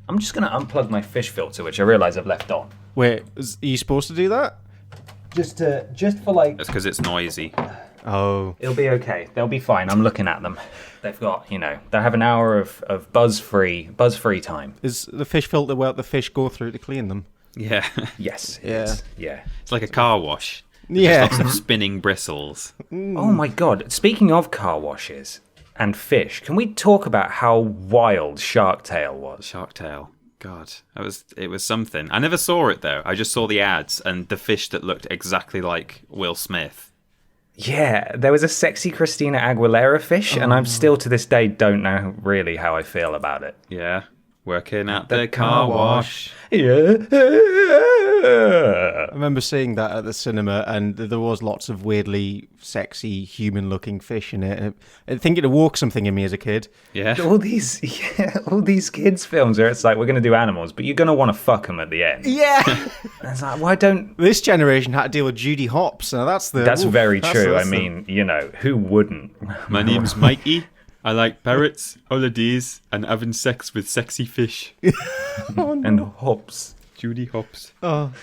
I'm just going to unplug my fish filter, which I realise I've left on. Wait, are you supposed to do that? Just for like... That's because it's noisy. Oh. It'll be okay. They'll be fine. I'm looking at them. They've got, they have an hour of buzz-free time. Is the fish filter where the fish go through to clean them? Yeah. Yes. Yeah. Yeah. It's like a car wash. Yeah. Just lots of spinning bristles. Oh my god. Speaking of car washes and fish, can we talk about how wild Shark Tale was? Shark Tale. God, it was something. I never saw it though. I just saw the ads and the fish that looked exactly like Will Smith. Yeah, there was a sexy Christina Aguilera fish, and I'm still to this day don't know really how I feel about it. Yeah, working at the car wash. Yeah. I remember seeing that at the cinema, and there was lots of weirdly sexy human-looking fish in it. I think it awoke something in me as a kid. Yeah. All these kids' films where it's like, we're going to do animals, but you're going to want to fuck them at the end. Yeah. And it's like, why don't... This generation had to deal with Judy Hopps. Now that's very true. I mean, who wouldn't? My name's Mikey. I like parrots, holidays, and having sex with sexy fish. And hops. Judy Hopps. Oh.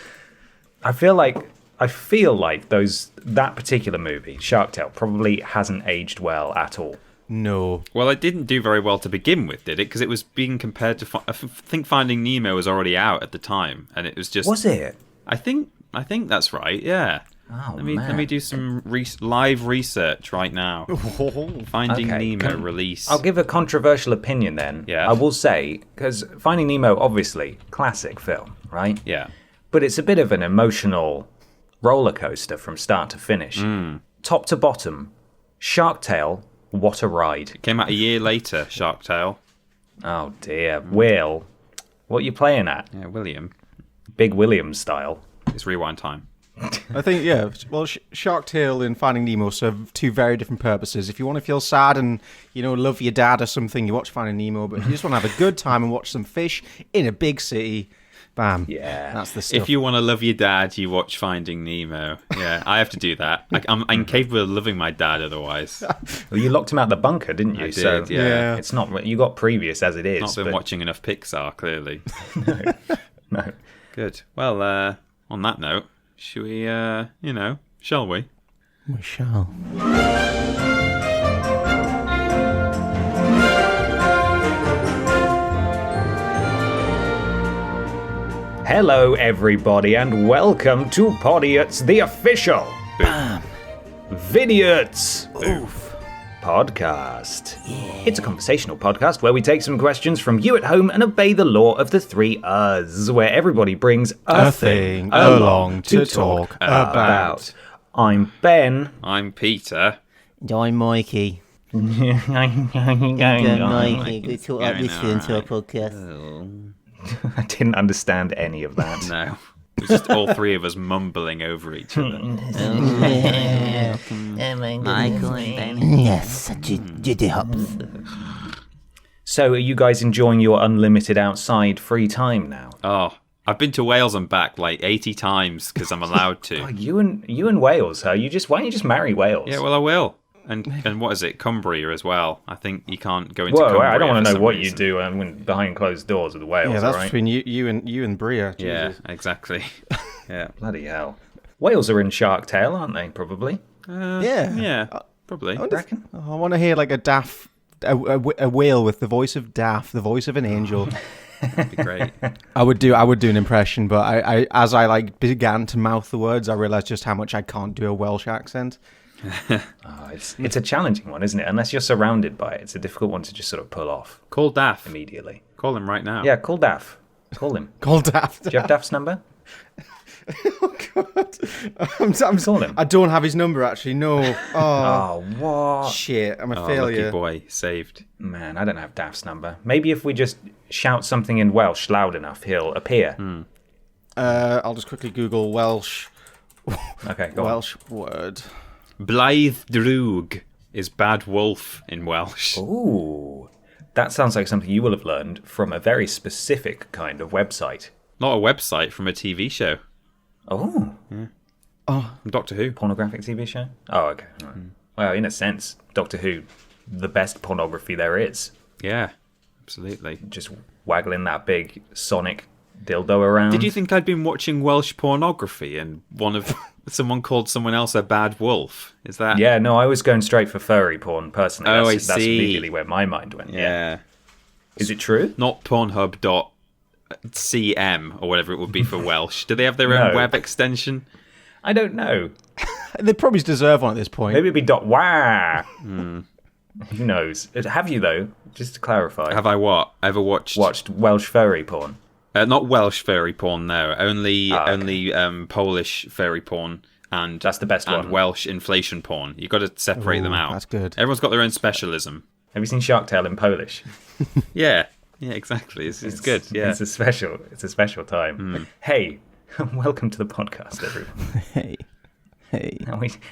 I feel like that particular movie, Shark Tale, probably hasn't aged well at all. No. Well, it didn't do very well to begin with, did it? Because it was being compared to... I think Finding Nemo was already out at the time, and it was just... Was it? I think that's right, yeah. Oh, let me do some live research right now. Finding Nemo release. I'll give a controversial opinion then. Yeah. I will say, because Finding Nemo, obviously, classic film, right? Yeah. But it's a bit of an emotional roller coaster from start to finish. Top to bottom, Shark Tale, what a ride. It came out a year later, Shark Tale. Oh dear. Will, what are you playing at? Yeah, William. Big William style. It's rewind time. I think, yeah. Well, Shark Tale and Finding Nemo serve two very different purposes. If you want to feel sad and, love your dad or something, you watch Finding Nemo. But if you just want to have a good time and watch some fish in a big city, bam. Yeah. That's the stuff. If you want to love your dad, you watch Finding Nemo. Yeah, I have to do that. I'm incapable of loving my dad otherwise. Well, you locked him out the bunker, didn't you? I did, yeah. It's not... You got previous as it is. Not been watching enough Pixar, clearly. No. Good. Well, on that note, should we, shall we? We shall. Hello, everybody, and welcome to Podiots, the official Vidiots podcast. Yeah. It's a conversational podcast where we take some questions from you at home and obey the law of the three Us, where everybody brings a thing along to talk about. I'm Ben. I'm Peter. And I'm Mikey. Mikey, we talk like this into our podcast. I didn't understand any of that. No. It was just all three of us mumbling over each other. Michael and Ben. Yes, Judy Hopps. So, are you guys enjoying your unlimited outside free time now? Oh, I've been to Wales and back like 80 times because I'm allowed to. God, you and Wales, huh? Why don't you just marry Wales? Yeah, well, I will. And what is it? Cumbria as well. I think you can't go into Cumbria. I don't want to know what reason. you do behind closed doors with the Wales. Yeah, that's right? between you and Bria. Jesus. Yeah, exactly. Yeah. Bloody hell. Wales are in Shark Tale, aren't they? Probably. Yeah, probably. I reckon. I want to hear like a whale with the voice of Daft, the voice of an angel. That'd be great. I would do an impression, but I as I began to mouth the words, I realized just how much I can't do a Welsh accent. It's a challenging one, isn't it? Unless you're surrounded by it, it's a difficult one to just sort of pull off. Call Daff immediately. Call him right now. Yeah, call Daff. Call him. Call Daft. Do you have Daft's number? Oh God! I'm call him. I don't have his number actually. No. Oh, what? Shit! I'm a failure. Lucky boy, saved. Man, I don't have Daft's number. Maybe if we just shout something in Welsh loud enough, he'll appear. I'll just quickly Google Welsh. Okay, go Welsh word. Blythe Drwg is bad wolf in Welsh. Ooh, that sounds like something you will have learned from a very specific kind of website. Not a website, from a TV show. Oh. Yeah. Oh. From Doctor Who. Pornographic TV show? Oh, okay. Right. Well, in a sense, Doctor Who, the best pornography there is. Yeah, absolutely. Just waggling that big sonic dildo around. Did you think I'd been watching Welsh pornography and someone called someone else a bad wolf? Is that? Yeah, no, I was going straight for furry porn personally. Oh, That's I see. immediately where my mind went. Yeah. Is it true? Not Pornhub.cm or whatever it would be for Welsh. Do they have their own No. web extension? I don't know. They probably deserve one at this point. Maybe it'd be .wah. Who knows? Have you though? Just to clarify. Have I what? Ever watched? watched Welsh furry porn? Not Welsh fairy porn, no. Only okay. Polish fairy porn and That's the best and one. Welsh inflation porn. You've got to separate them Ooh, out. that's good. Everyone's got their own specialism. Have you seen Shark Tale in Polish? Yeah, exactly. It's good. Yeah. It's a special time. Hey, welcome to the podcast, everyone. Hey.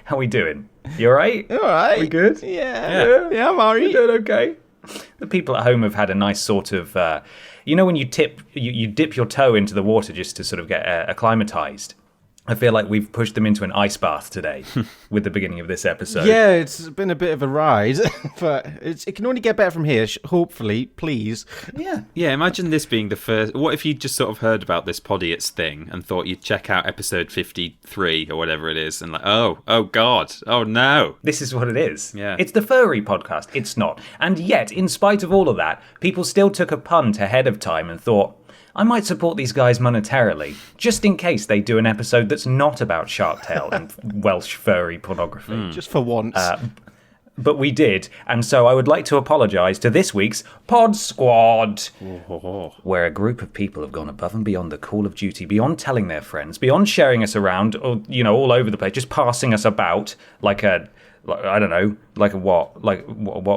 How we doing? You all right? All right. We good? Yeah, I'm alright. We doing okay? The people at home have had a nice sort of, when you dip your toe into the water just to sort of get acclimatized. I feel like we've pushed them into an ice bath today with the beginning of this episode. Yeah, it's been a bit of a ride, but it can only get better from here. Hopefully, please. Yeah. Yeah, imagine this being the first. What if you just sort of heard about this Podiots thing and thought you'd check out episode 53 or whatever it is and like, oh God, oh no. This is what it is. Yeah. It's the furry podcast. It's not. And yet, in spite of all of that, people still took a punt ahead of time and thought, I might support these guys monetarily, just in case they do an episode that's not about Shark Tale and Welsh furry pornography. Just for once. But we did, and so I would like to apologise to this week's Pod Squad, where a group of people have gone above and beyond the call of duty, beyond telling their friends, beyond sharing us around, or all over the place, just passing us about like a what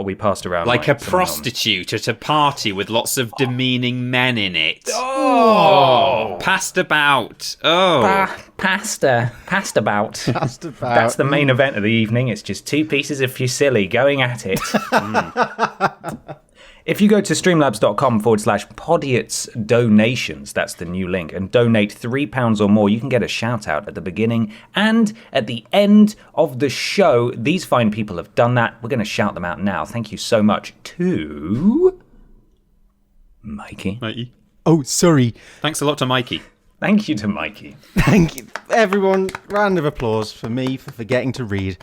we passed around Like a someone prostitute at a party with lots of demeaning men in it. Oh! Passed about. Oh. Passed about. Passed about. That's the main event of the evening. It's just two pieces of fusilli going at it. If you go to streamlabs.com/Podiots donations, that's the new link, and donate £3 or more, you can get a shout out at the beginning and at the end of the show. These fine people have done that. We're going to shout them out now. Thank you so much to Mikey. Oh, sorry. Thanks a lot to Mikey. Thank you to Mikey. Thank you, everyone. Round of applause for me for forgetting to read.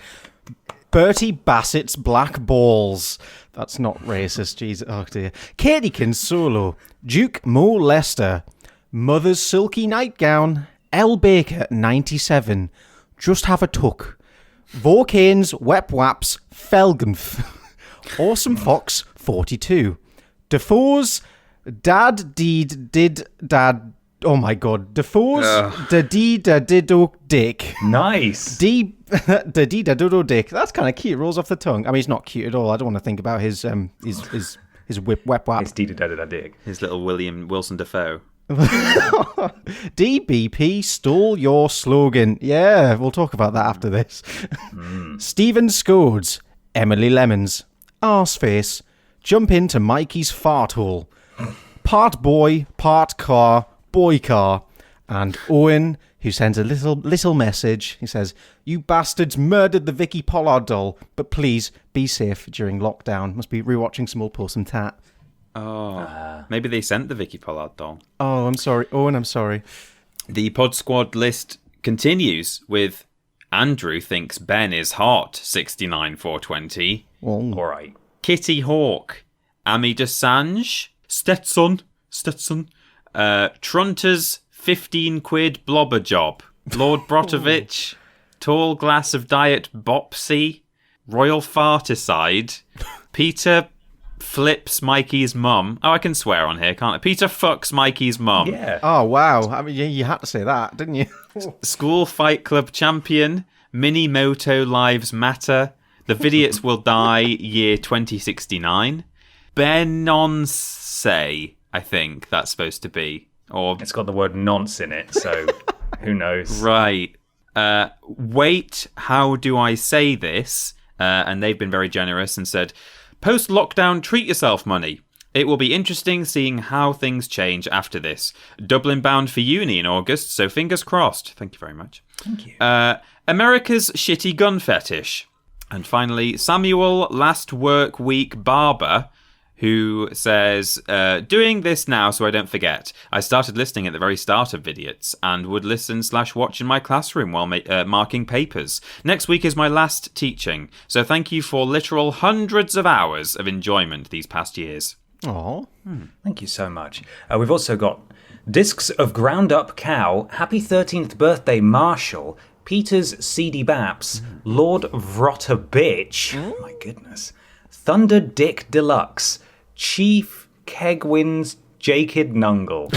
Bertie Bassett's Black Balls. That's not racist, Jesus. Oh, dear. Katie Kinsolo. Duke Mo Lester. Mother's Silky Nightgown. L. Baker, 97. Just Have a Tuck. Vorkane's Wep Waps. Felgenth. Awesome Fox, 42. Defoe's Dad Deed Did Dad. Oh my God. Defoe's Da Dee Da Dido Dick. Nice. Da Dee Da Dido Dick. That's kind of cute. It rolls off the tongue. I mean, it's not cute at all. I don't want to think about his wep wap. It's dig. His little William Wilson Dafoe. DBP stole your slogan. Yeah, we'll talk about that after this. Stephen Scodes. Emily Lemons. Arseface. Jump into Mikey's fart hole. Part boy, part car, boy car. And Owen, who sends a little message. He says, "You bastards murdered the Vicky Pollard doll, but please be safe during lockdown." Must be rewatching some old Puss and Tat. Oh, maybe they sent the Vicky Pollard doll. Oh, I'm sorry. Owen, I'm sorry. The Pod Squad list continues with Andrew thinks Ben is hot, 69,420. Well, All right. Kitty Hawk, Ami Desange, Stetson, Trunter's 15 quid blobber job, Lord Brotovich, Tall Glass of Diet Bopsy, Royal Farticide, Peter flips Mikey's mum. Oh, I can swear on here, can't I? Peter fucks Mikey's mum. Yeah. oh, wow. I mean, you had to say that, didn't you? School Fight Club champion, Mini Moto Lives Matter, The Vidiots Will Die, year 2069, Benonce, I think that's supposed to be. Or It's got the word nonce in it, so who knows? right. Wait, how do I say this? And they've been very generous and said, post-lockdown treat yourself money. It will be interesting seeing how things change after this. Dublin bound for uni in August, so fingers crossed. Thank you very much. Thank you. America's shitty gun fetish. And finally, Samuel Last Work Week Barber, who says, doing this now so I don't forget. I started listening at the very start of Vidiots and would listen/watch in my classroom while marking papers. Next week is my last teaching, so thank you for literal hundreds of hours of enjoyment these past years. Oh, Thank you so much. We've also got discs of ground up cow, happy 13th birthday Marshall, Peter's CD Baps, Lord Vrotta Bitch, my goodness, Thunder Dick Deluxe, Chief Kegwin's Jakid Nungle.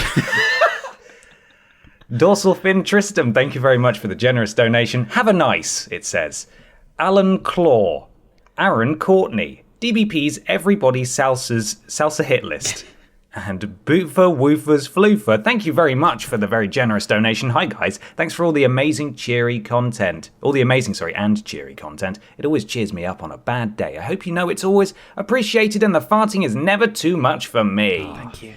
Dorsal Fin Tristram, thank you very much for the generous donation. Have a nice, it says. Alan Claw, Aaron Courtney, DBP's Everybody Salsa Hit List. And Bootfer Woofers Floofer, thank you very much for the very generous donation. Hi guys, thanks for all the amazing cheery content. And cheery content. It always cheers me up on a bad day. I hope you know it's always appreciated and the farting is never too much for me. thank you.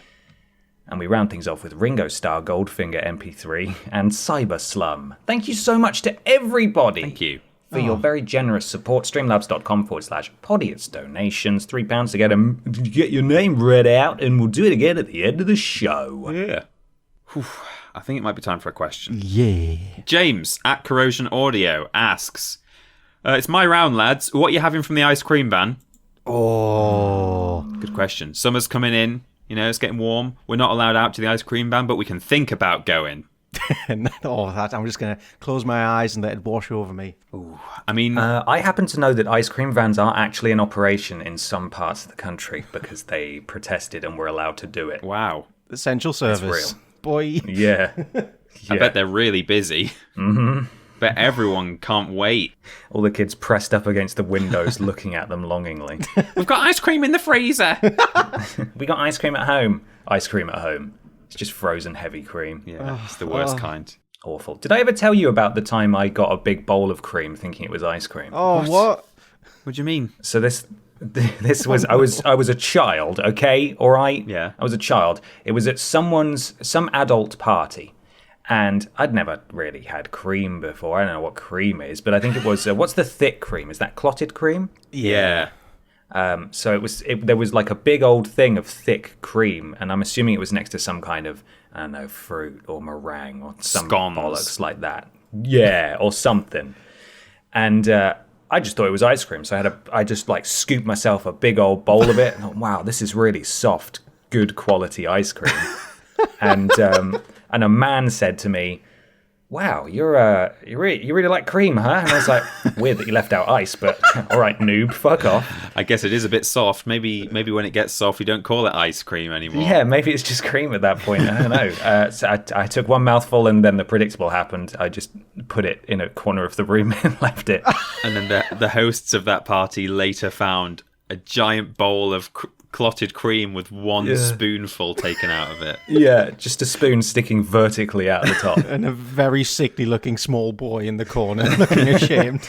And we round things off with Ringo Starr Goldfinger MP3 and Cyber Slum. Thank you so much to everybody. Thank you. For your very generous support. Streamlabs.com/Podiots donations. £3 to get your name read out, and we'll do it again at the end of the show. Yeah. I think it might be time for a question. Yeah. James at Corrosion Audio asks, it's my round, lads. What are you having from the ice cream van? Oh. Good question. Summer's coming in. It's getting warm. We're not allowed out to the ice cream van, but we can think about going. I'm just going to close my eyes and let it wash over me. I mean, I happen to know that ice cream vans are actually in operation in some parts of the country because they protested and were allowed to do it. wow. Essential service. real. Boy. Yeah. I bet they're really busy. Mm-hmm. Bet everyone can't wait. All the kids pressed up against the windows looking at them longingly. We've got ice cream in the freezer. We got ice cream at home. Ice cream at home. It's just frozen heavy cream. Yeah, it's the worst kind. Awful. Did I ever tell you about the time I got a big bowl of cream thinking it was ice cream? Oh, what? What do you mean? So this was I was a child, okay? All right? Yeah. I was a child. It was at some adult party. And I'd never really had cream before. I don't know what cream is, but I think it was what's the thick cream? Is that clotted cream? Yeah. So there was like a big old thing of thick cream, and I'm assuming it was next to some kind of, I don't know, fruit or meringue or some Scones. bollocks like that. Yeah, or something. And I just thought it was ice cream, so I just like scooped myself a big old bowl of it. And thought, wow, this is really soft, good quality ice cream. And a man said to me, wow, you really like cream, huh? And I was like, weird that you left out ice, but all right, noob, fuck off. I guess it is a bit soft. Maybe when it gets soft, we don't call it ice cream anymore. Yeah, maybe it's just cream at that point. I don't know. So I took one mouthful, and then the predictable happened. I just put it in a corner of the room and left it. And then the hosts of that party later found a giant bowl of clotted cream with one spoonful taken out of it. Yeah, just a spoon sticking vertically out the top. And a very sickly looking small boy in the corner looking ashamed.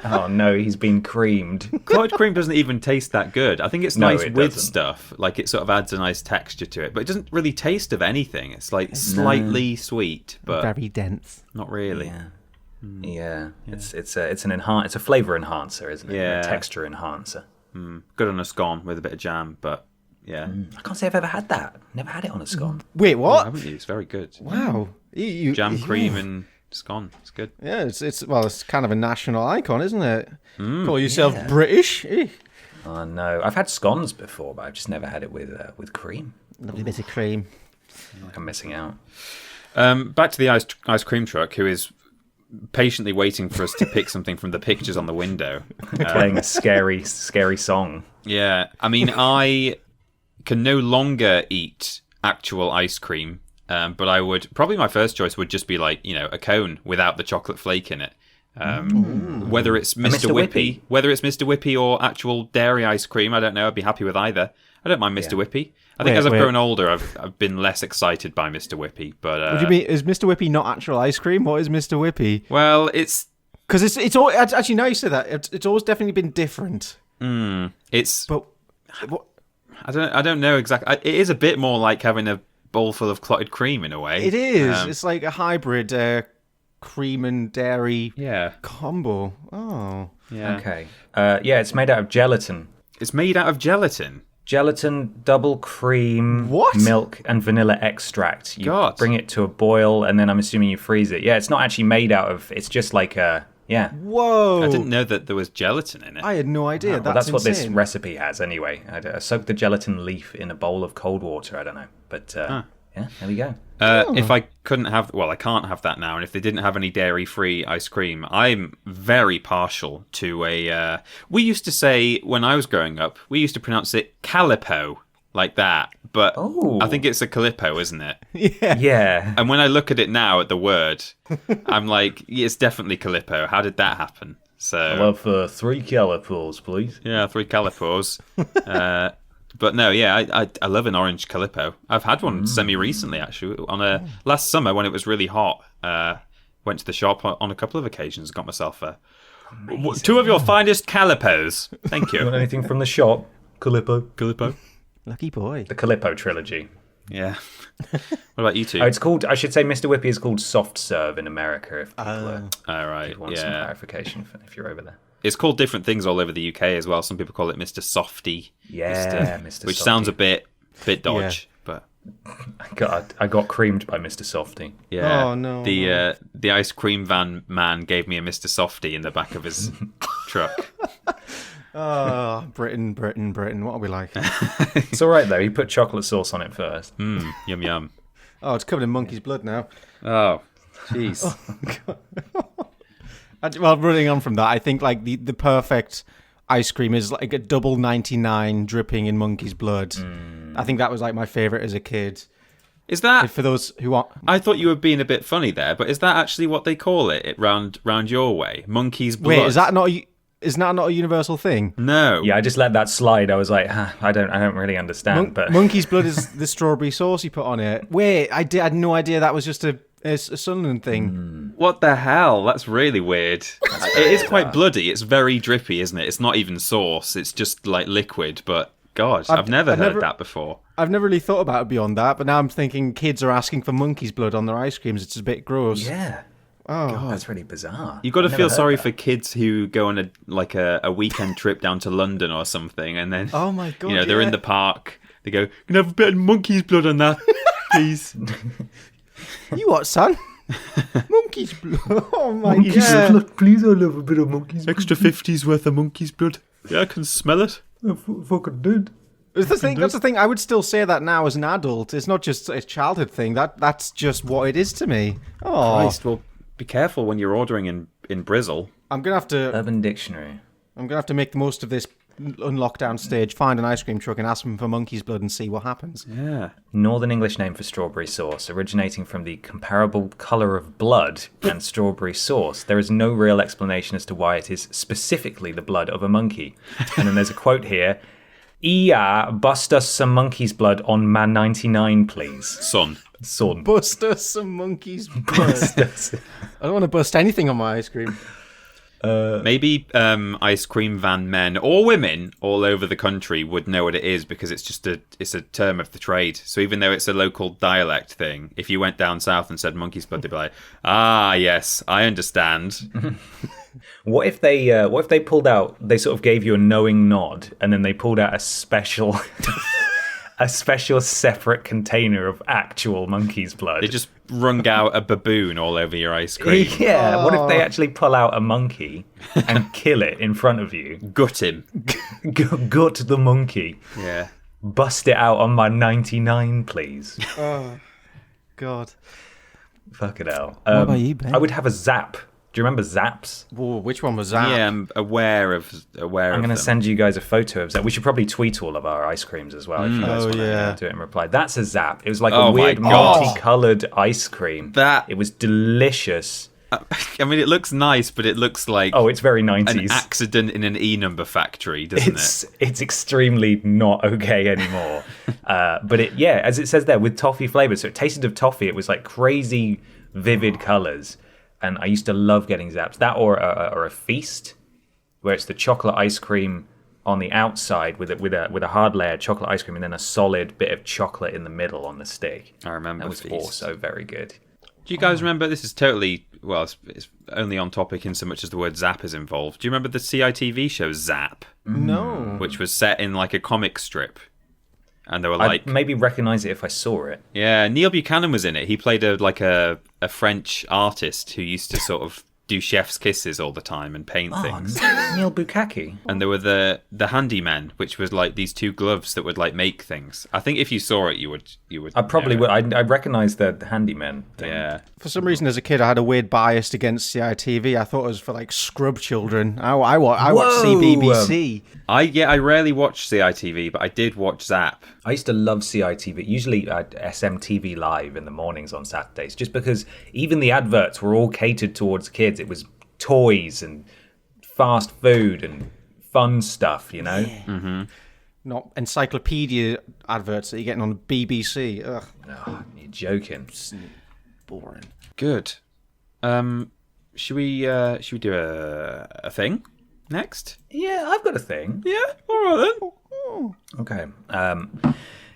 Oh no, he's been creamed. Clotted cream doesn't even taste that good. I think it's No, nice it with doesn't. stuff. Like it sort of adds a nice texture to it, but it doesn't really taste of anything. It's like slightly sweet, but Very dense. not really. Yeah. It's a flavor enhancer, isn't it? Yeah. A texture enhancer. Good on a scone with a bit of jam, but yeah. I can't say I've ever had that. Never had it on a scone. Wait, what? Haven't you? It's very good. Wow. You, Jam, cream, and scone. It's good. Yeah, it's kind of a national icon, isn't it? Call yourself British? Eh. Oh no, I've had scones before, but I've just never had it with cream. Lovely bit of cream. Like I'm missing out. Back to the ice cream truck, who is patiently waiting for us to pick something from the pictures on the window. Playing a scary song. Yeah, I mean, I can no longer eat actual ice cream, but I would probably my first choice would just be like a cone without the chocolate flake in it. Whether it's Mr. Whippy, whether it's Mr. Whippy or actual dairy ice cream, I don't know. I'd be happy with either. I don't mind Mr. Whippy. I think as I've grown older, I've been less excited by Mr. Whippy. But What do you mean? Is Mr. Whippy not actual ice cream? What is Mr. Whippy? Well, it's because it's all actually now you say that it's always definitely been different. It's. But what? I don't know exactly. It is a bit more like having a bowl full of clotted cream in a way. It is. It's like a hybrid cream and dairy combo. Oh. Yeah. Okay. Yeah, it's made out of gelatin. It's made out of gelatin. Gelatin, double cream, What? milk, and vanilla extract. You God. bring it to a boil, and then I'm assuming you freeze it. Yeah, it's not actually made out of... It's just like a... Yeah. Whoa! I didn't know that there was gelatin in it. I had no idea. Well, that's what this insane. recipe has anyway. I soaked the gelatin leaf in a bowl of cold water. I don't know. But yeah, there we go. If I couldn't have... Well, I can't have that now. And if they didn't have any dairy-free ice cream, I'm very partial to a... we used to say, when I was growing up, we used to pronounce it calipo, like that. But I think it's a calippo, isn't it? Yeah. And when I look at it now, at the word, I'm like, yeah, it's definitely calippo. How did that happen? So I'll have 3 calipos, please. yeah, 3 calipos. But no, yeah, I love an orange calippo. I've had one semi-recently, actually. On last summer when it was really hot. Went to the shop on a couple of occasions, got myself 2 of your finest calipos. Thank You want you. anything from the shop? Calippo. Lucky boy. The Calippo trilogy. Yeah. What about you two? Oh, it's called... I should say Mr. Whippy is called soft serve in America, if people All right, want some yeah. clarification if you're over there. It's called different things all over the UK as well. Some people call it Mr. Softy. Yeah, Mr. Which Softy. sounds a bit dodge, but I got creamed by Mr. Softy. yeah. Oh, no. The ice cream van man gave me a Mr. Softy in the back of his truck. Oh, Britain. What are we like? It's all right, though. He put chocolate sauce on it first. Yum yum. Oh, it's covered in monkey's blood now. Oh, jeez. Well, running on from that, I think like the perfect ice cream is like a double 99 dripping in monkey's blood. I think that was like my favorite as a kid. Is that? For those who want, I thought you were being a bit funny there, but is that actually what they call it round your way? Monkey's blood. wait, is that not a universal thing? No. Yeah, I just let that slide. I was like, I don't really understand. But Monkey's blood is the strawberry sauce you put on it. Wait, I had no idea that was just a Sunderland thing. What the hell? That's really weird. It is quite bloody. It's very drippy, isn't it? It's not even sauce. It's just like liquid. But God, I've never heard that before. I've never really thought about it beyond that, but now I'm thinking kids are asking for monkey's blood on their ice creams. It's a bit gross. yeah. Oh, God, that's really bizarre. You've got to I've feel never sorry heard for kids who go on a weekend trip down to London or something, and then Oh my God, they're in yeah. the park. They go, "Can I have a bit of monkey's blood on that, please?" you what, son? Monkey's blood. Oh my God. Please, I'll have a bit of monkey's Extra 50's worth of monkey's blood. Yeah, I can smell it. fucking did. That's the thing. I would still say that now as an adult. It's not just a childhood thing. That's just what it is to me. Oh, Christ, well, be careful when you're ordering in Brizzle. I'm gonna have to. Urban Dictionary. I'm gonna have to make the most of this unlockdown stage. Find an ice cream truck and ask them for monkey's blood and see what happens. Yeah. Northern English name for strawberry sauce, originating from the comparable colour of blood and strawberry sauce. There is no real explanation as to why it is specifically the blood of a monkey. And then there's a quote here. Bust us some monkey's blood on Man 99, please. Son. Bust us some monkey's blood. I don't want to bust anything on my ice cream. Maybe ice cream van men or women all over the country would know what it is because it's just it's a term of the trade. So even though it's a local dialect thing, if you went down south and said monkey's blood, they'd be like, "Ah, yes, I understand." What if they pulled out? They sort of gave you a knowing nod, and then they pulled out a special, separate container of actual monkey's blood. They just wrung out a baboon all over your ice cream. Yeah. What if they actually pull out a monkey and kill it in front of you? Gut him. Gut the monkey. Yeah. Bust it out on my 99, please. Oh, God. Fucking hell. What about you, Ben? I would have a Zap. Do you remember Zaps? Whoa, which one was that? Yeah, I'm aware of I'm going to them. send you guys a photo of Zap. We should probably tweet all of our ice creams as well if you guys Oh, want yeah. to do it in reply. That's a Zap. It was like Oh a my weird God. multicolored ice cream. That- It was delicious. I mean, it looks nice, but it looks like Oh, it's very an 90s. accident in an E number factory, doesn't it? It's extremely not okay anymore. But as it says there, with toffee flavors. So it tasted of toffee. It was like crazy vivid colors. And I used to love getting Zaps. That or a Feast, where it's the chocolate ice cream on the outside with a hard layer chocolate ice cream and then a solid bit of chocolate in the middle on the stick. I remember That was Feast. also very good. Do you guys remember? This is totally it's only on topic in so much as the word Zap is involved. Do you remember the CITV show Zap, No. which was set in like a comic strip And they were I'd maybe recognise it if I saw it. Yeah, Neil Buchanan was in it. He played a French artist who used to sort of do chef's kisses all the time and paint things. Neil Bukkake. And there were the handymen, which was like these two gloves that would like make things. I think if you saw it, you would. I probably would. I recognise the handyman thing. Yeah. For some reason, as a kid, I had a weird bias against CITV. I thought it was for like scrub children. I watched CBBC. I rarely watch CITV, but I did watch Zap. I used to love CITV, usually SMTV Live in the mornings on Saturdays, just because even the adverts were all catered towards kids. It was toys and fast food and fun stuff, you know? Yeah. Mm-hmm. Not encyclopedia adverts that you're getting on the BBC. Ugh. Oh, you're joking. Boring. Good. Should we do a thing next? Yeah, I've got a thing. Yeah, all right then. Okay.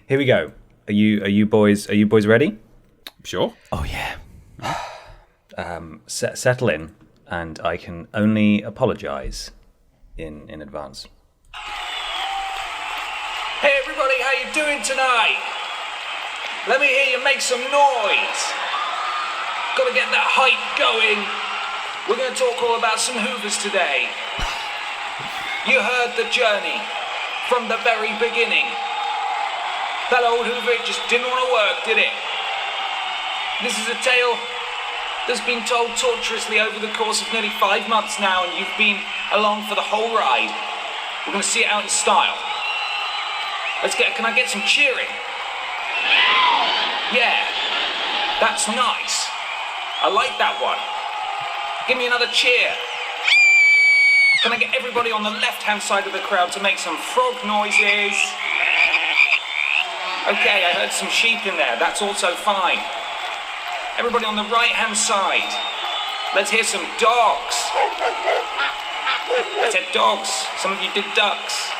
Here we go. Are you boys ready? Sure. Oh yeah. Settle in, and I can only apologise in advance. Hey everybody, how you doing tonight? Let me hear you make some noise. Gotta get that hype going. We're gonna talk all about some hoovers today. You heard the journey from the very beginning. That old hoover, it just didn't want to work, did it? This is a tale that's been told torturously over the course of nearly 5 months now, and you've been along for the whole ride. We're going to see it out in style. Can I get some cheering? Yeah, that's nice. I like that one. Give me another cheer. Can I get everybody on the left-hand side of the crowd to make some frog noises? Okay, I heard some sheep in there. That's also fine. Everybody on the right-hand side. Let's hear some dogs. I said dogs. Some of you did ducks.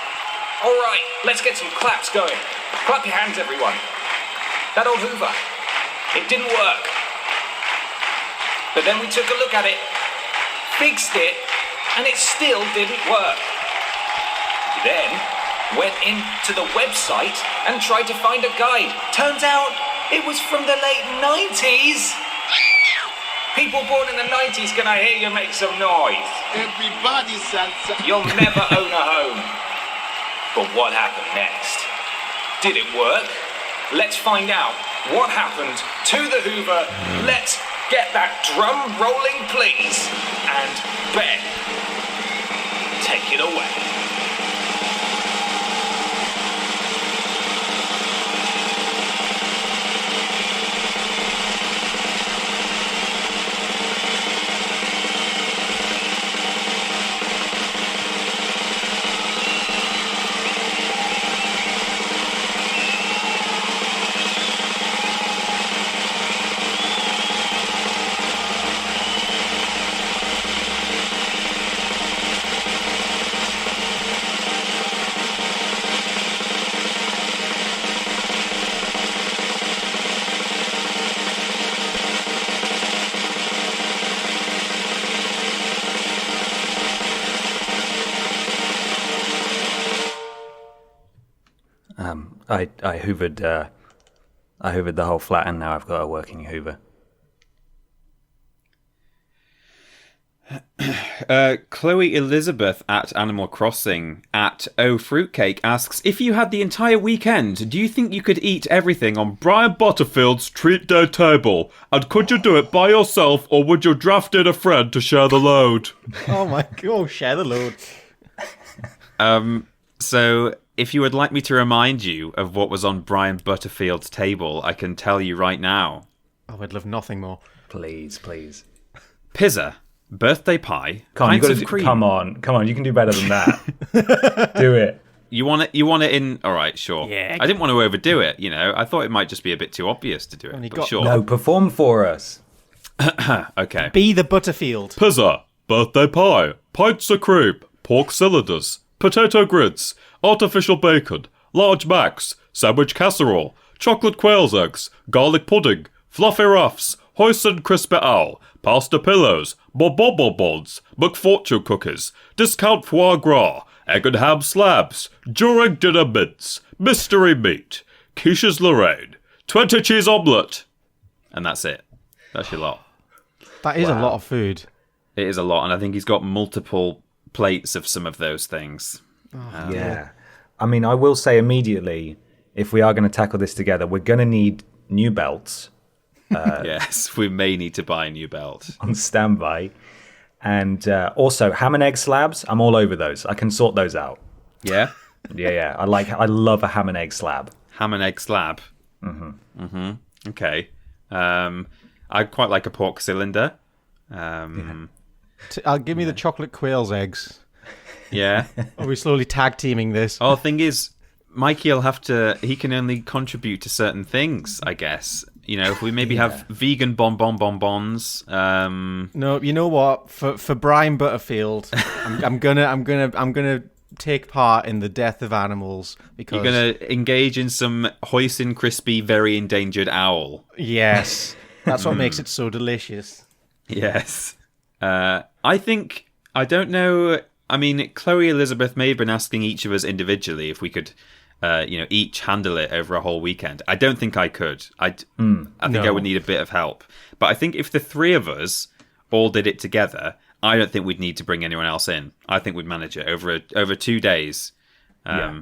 All right, let's get some claps going. Clap your hands, everyone. That old hoover, it didn't work. But then we took a look at it, fixed it, and it still didn't work. Then went into the website and tried to find a guide. Turns out it was from the late 90s. People born in the 90s, can I hear you make some noise? Everybody salsa. You'll never own a home. But what happened next? Did it work? Let's find out what happened to the hoover. Let's get that drum rolling, please. And Ben, take it away. I hoovered the whole flat, and now I've got a working hoover. Chloe Elizabeth at Animal Crossing at Oh Fruitcake asks, if you had the entire weekend, do you think you could eat everything on Brian Butterfield's treat day table? And could you do it by yourself, or would you draft in a friend to share the load? Oh my god, share the load. So if you would like me to remind you of what was on Brian Butterfield's table, I can tell you right now. Oh, I'd love nothing more. Please, please. Pizza, birthday pie, Come on, you can do better than that. Do it. You want it in... All right, sure. Yeah. I didn't want to overdo it, you know. I thought it might just be a bit too obvious to do it, but sure. No, perform for us. Okay. Be the Butterfield. Pizza, birthday pie, pints of crepe, pork cylinders, potato grids, artificial bacon, large macs, sandwich casserole, chocolate quail's eggs, garlic pudding, fluffy ruffs, hoisin crispy owl, pasta pillows, bobobobons, McFortune cookies, discount foie gras, egg and ham slabs, during dinner mince, mystery meat, quiches Lorraine, 20 cheese omelette. And that's it. That's your lot. That is a lot of food. It is a lot, and I think he's got multiple plates of some of those things. Yeah. I mean, I will say immediately, if we are going to tackle this together, we're going to need new belts. Yes, we may need to buy a new belt. On standby. And also, ham and egg slabs, I'm all over those. I can sort those out. Yeah? Yeah. I love a ham and egg slab. Ham and egg slab. Okay. I quite like a pork cylinder. Give me the chocolate quail's eggs. Yeah. Are we slowly tag teaming this? Oh, the thing is, Mikey will have to... He can only contribute to certain things, I guess. You know, if we maybe have vegan bonbons. No, you know what? For Brian Butterfield, I'm gonna take part in the death of animals because You're gonna engage in some hoisin crispy, very endangered owl. Yes, that's what makes it so delicious. Yes. I think... I don't know... I mean, Chloe Elizabeth may have been asking each of us individually if we could... each handle it over a whole weekend. I don't think I could. I think I would need a bit of help. But I think if the three of us all did it together, I don't think we'd need to bring anyone else in. I think we'd manage it over 2 days. I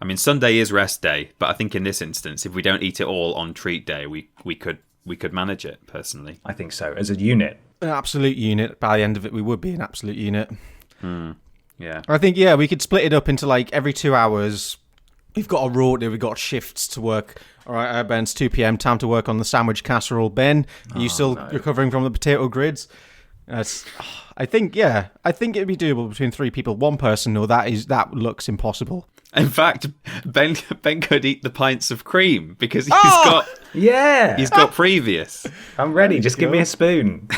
mean, Sunday is rest day, but I think in this instance, if we don't eat it all on treat day, we could manage it personally. I think so. As a unit. An absolute unit. By the end of it, we would be an absolute unit. Yeah. I think, we could split it up into like every 2 hours. We've got a rota, we've got shifts to work. All right, Ben, it's 2 p.m, time to work on the sandwich casserole. Ben, are you still recovering from the potato grids? I think it'd be doable between 3 people. One person, no, that looks impossible. In fact, Ben could eat the pints of cream because he's got previous. I'm ready. Just give me a spoon.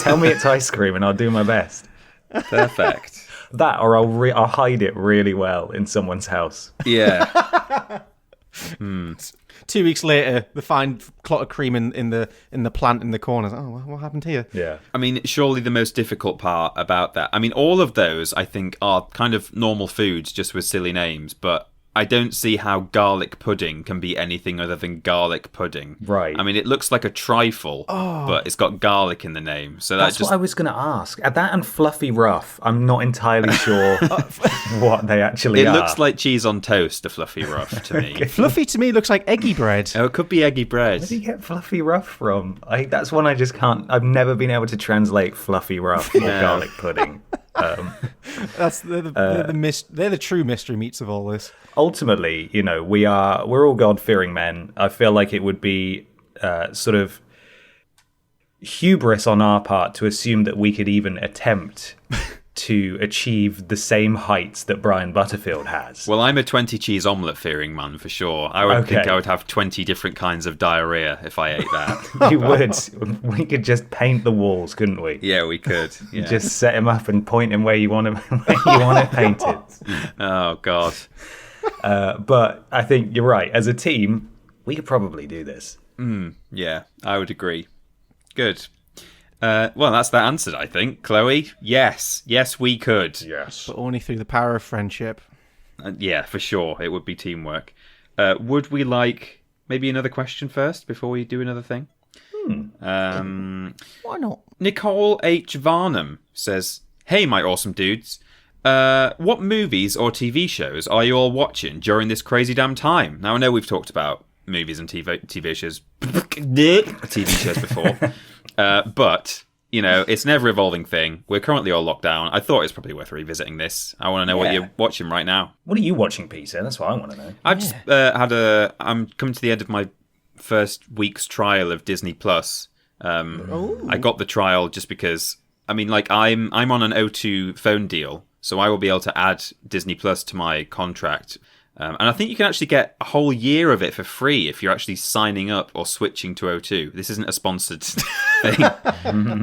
Tell me it's ice cream and I'll do my best. Perfect. That, or I'll hide it really well in someone's house. Yeah. 2 weeks later, they find clot of cream in the plant in the corner. Oh, what happened here? Yeah. I mean, surely the most difficult part about that... I mean, all of those, I think, are kind of normal foods, just with silly names, but I don't see how garlic pudding can be anything other than garlic pudding. Right. I mean, it looks like a trifle, but it's got garlic in the name. So that's what I was going to ask. That and fluffy rough, I'm not entirely sure what they actually are. It looks like cheese on toast, a fluffy rough, to me. Fluffy to me looks like eggy bread. Oh, it could be eggy bread. Where do you get fluffy rough from? That's one I just can't... I've never been able to translate fluffy rough or garlic pudding. They're the true mystery meats of all this. Ultimately, we're all God-fearing men. I feel like it would be sort of hubris on our part to assume that we could even attempt to achieve the same heights that Brian Butterfield has. Well, I'm a 20 cheese omelette fearing man for sure. I would think I would have 20 different kinds of diarrhea if I ate that. You would. We could just paint the walls, couldn't we? Yeah, we could. Yeah. Just set him up and point him where you want it painted. Oh God. But I think you're right. As a team, we could probably do this. Yeah, I would agree. Good. Well, that's that answered, I think. Chloe, yes, we could. Yes, but only through the power of friendship. Yeah, for sure, it would be teamwork. Would we like maybe another question first before we do another thing? Why not? Nicole H. Varnum says, "Hey, my awesome dudes. What movies or TV shows are you all watching during this crazy damn time?" Now, I know we've talked about movies and TV shows before, but it's an ever-evolving thing. We're currently all locked down. I thought it's probably worth revisiting this. I want to know what you're watching right now. What are you watching, Peter? That's what I want to know. I've just I'm coming to the end of my first week's trial of Disney Plus. I got the trial just because I'm on an O2 phone deal. So I will be able to add Disney Plus to my contract. And I think you can actually get a whole year of it for free if you're actually signing up or switching to O2. This isn't a sponsored thing.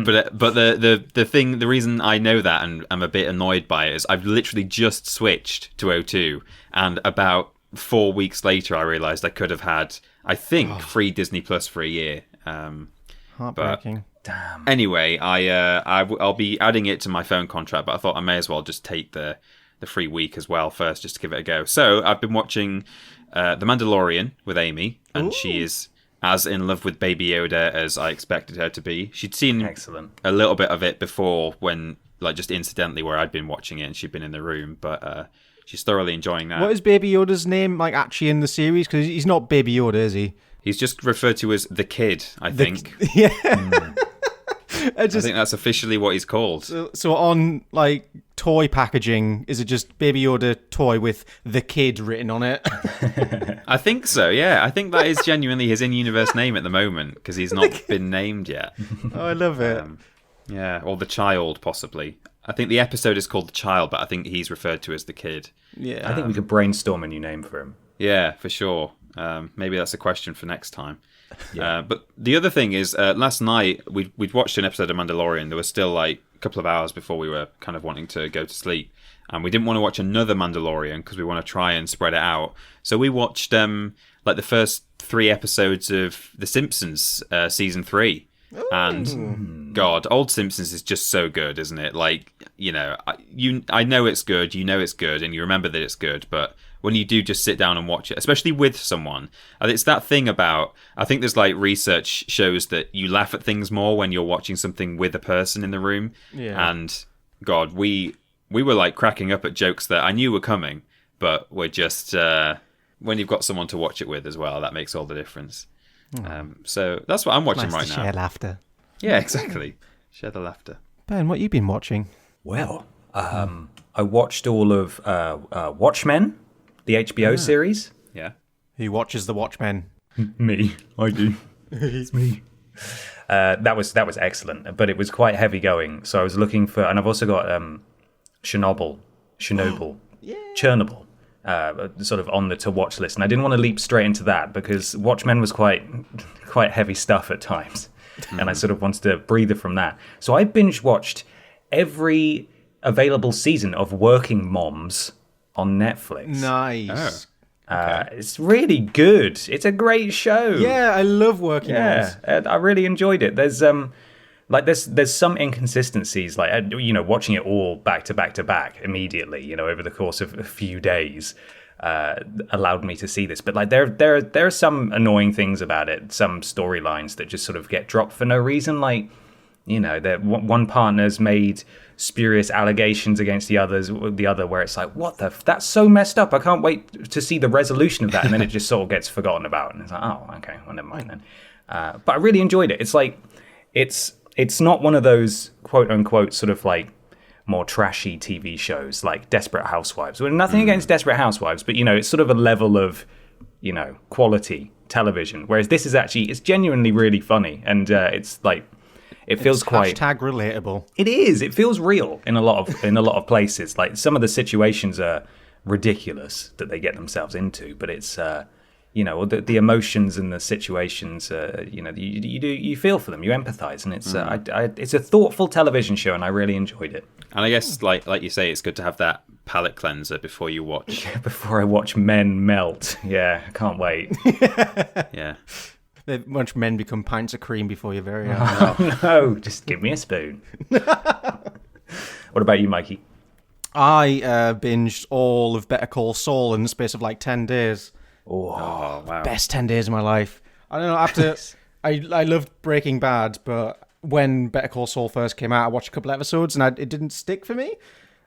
But the reason I know that and I'm a bit annoyed by it is I've literally just switched to O2. And about 4 weeks later, I realised I could have had, I think, free Disney Plus for a year. Heartbreaking. Damn. Anyway, I'll be adding it to my phone contract, but I thought I may as well just take the the free week as well first, just to give it a go. So I've been watching The Mandalorian with Amy, and she is as in love with Baby Yoda as I expected her to be. She'd seen a little bit of it before, when like just incidentally, where I'd been watching it and she'd been in the room, but she's thoroughly enjoying that. What is Baby Yoda's name, like, actually in the series? Because he's not Baby Yoda, is he? He's just referred to as the kid, I think. Yeah. I think that's officially what he's called. So on, like, toy packaging, is it just Baby Yoda toy with the kid written on it? I think so, yeah. I think that is genuinely his in-universe name at the moment, because he's not been named yet. Oh, I love it. Yeah, or the child, possibly. I think the episode is called The Child, but I think he's referred to as the kid. Yeah. I think we could brainstorm a new name for him. Yeah, for sure. Maybe that's a question for next time. Yeah. But the other thing is, last night we'd watched an episode of Mandalorian. There was still like a couple of hours before we were kind of wanting to go to sleep, and we didn't want to watch another Mandalorian because we want to try and spread it out. So we watched like the first 3 episodes of The Simpsons season 3. Ooh. And God, old Simpsons is just so good, isn't it? Like, you know, I know it's good, you know it's good, and you remember that it's good, but when you do just sit down and watch it, especially with someone, and it's that thing about, I think there's like research shows that you laugh at things more when you're watching something with a person in the room. Yeah. And God, we were like cracking up at jokes that I knew were coming, but we're just when you've got someone to watch it with as well, that makes all the difference. So that's what I'm watching right now. Share laughter. Yeah, exactly. Share the laughter. Ben, what you been watching? Well, I watched all of Watchmen, the HBO series. Yeah. Who watches the Watchmen? Me. I do. It's me. That was excellent, but it was quite heavy going. So I was looking for, and I've also got Chernobyl, Chernobyl, sort of on the to watch list, and I didn't want to leap straight into that because Watchmen was quite heavy stuff at times, and I sort of wanted to breathe from that. So I binge watched every available season of Working Moms on Netflix. Nice. It's really good. It's a great show. Yeah, I love Working Moms. I really enjoyed it. There's there's some inconsistencies, like, you know, watching it all back to back to back immediately, you know, over the course of a few days allowed me to see this. But like there are some annoying things about it, some storylines that just sort of get dropped for no reason, like, you know, that one partner's made spurious allegations against the other, where it's like, what that's so messed up. I can't wait to see the resolution of that, and then it just sort of gets forgotten about, and it's like, oh, okay, well, never mind then. But I really enjoyed it. It's like it's not one of those quote unquote sort of like more trashy TV shows like Desperate Housewives. Well, nothing against Desperate Housewives, but you know, it's sort of a level of, you know, quality television. Whereas this is actually, it's genuinely really funny, and it's like, it feels quite #relatable. It is. It feels real in a lot of places. Like, some of the situations are ridiculous that they get themselves into, but it's you know, the emotions and the situations, you know, you feel for them, you empathize, and it's it's a thoughtful television show, and I really enjoyed it. And I guess, like you say, it's good to have that palate cleanser before you watch. Before I watch men melt. Yeah, I can't wait. Yeah. Watch men become pints of cream before your very eyes. Oh, no, just give me a spoon. What about you, Mikey? I binged all of Better Call Saul in the space of like 10 days. Oh, wow. Best 10 days of my life. I don't know, after... I loved Breaking Bad, but when Better Call Saul first came out, I watched a couple episodes and it didn't stick for me.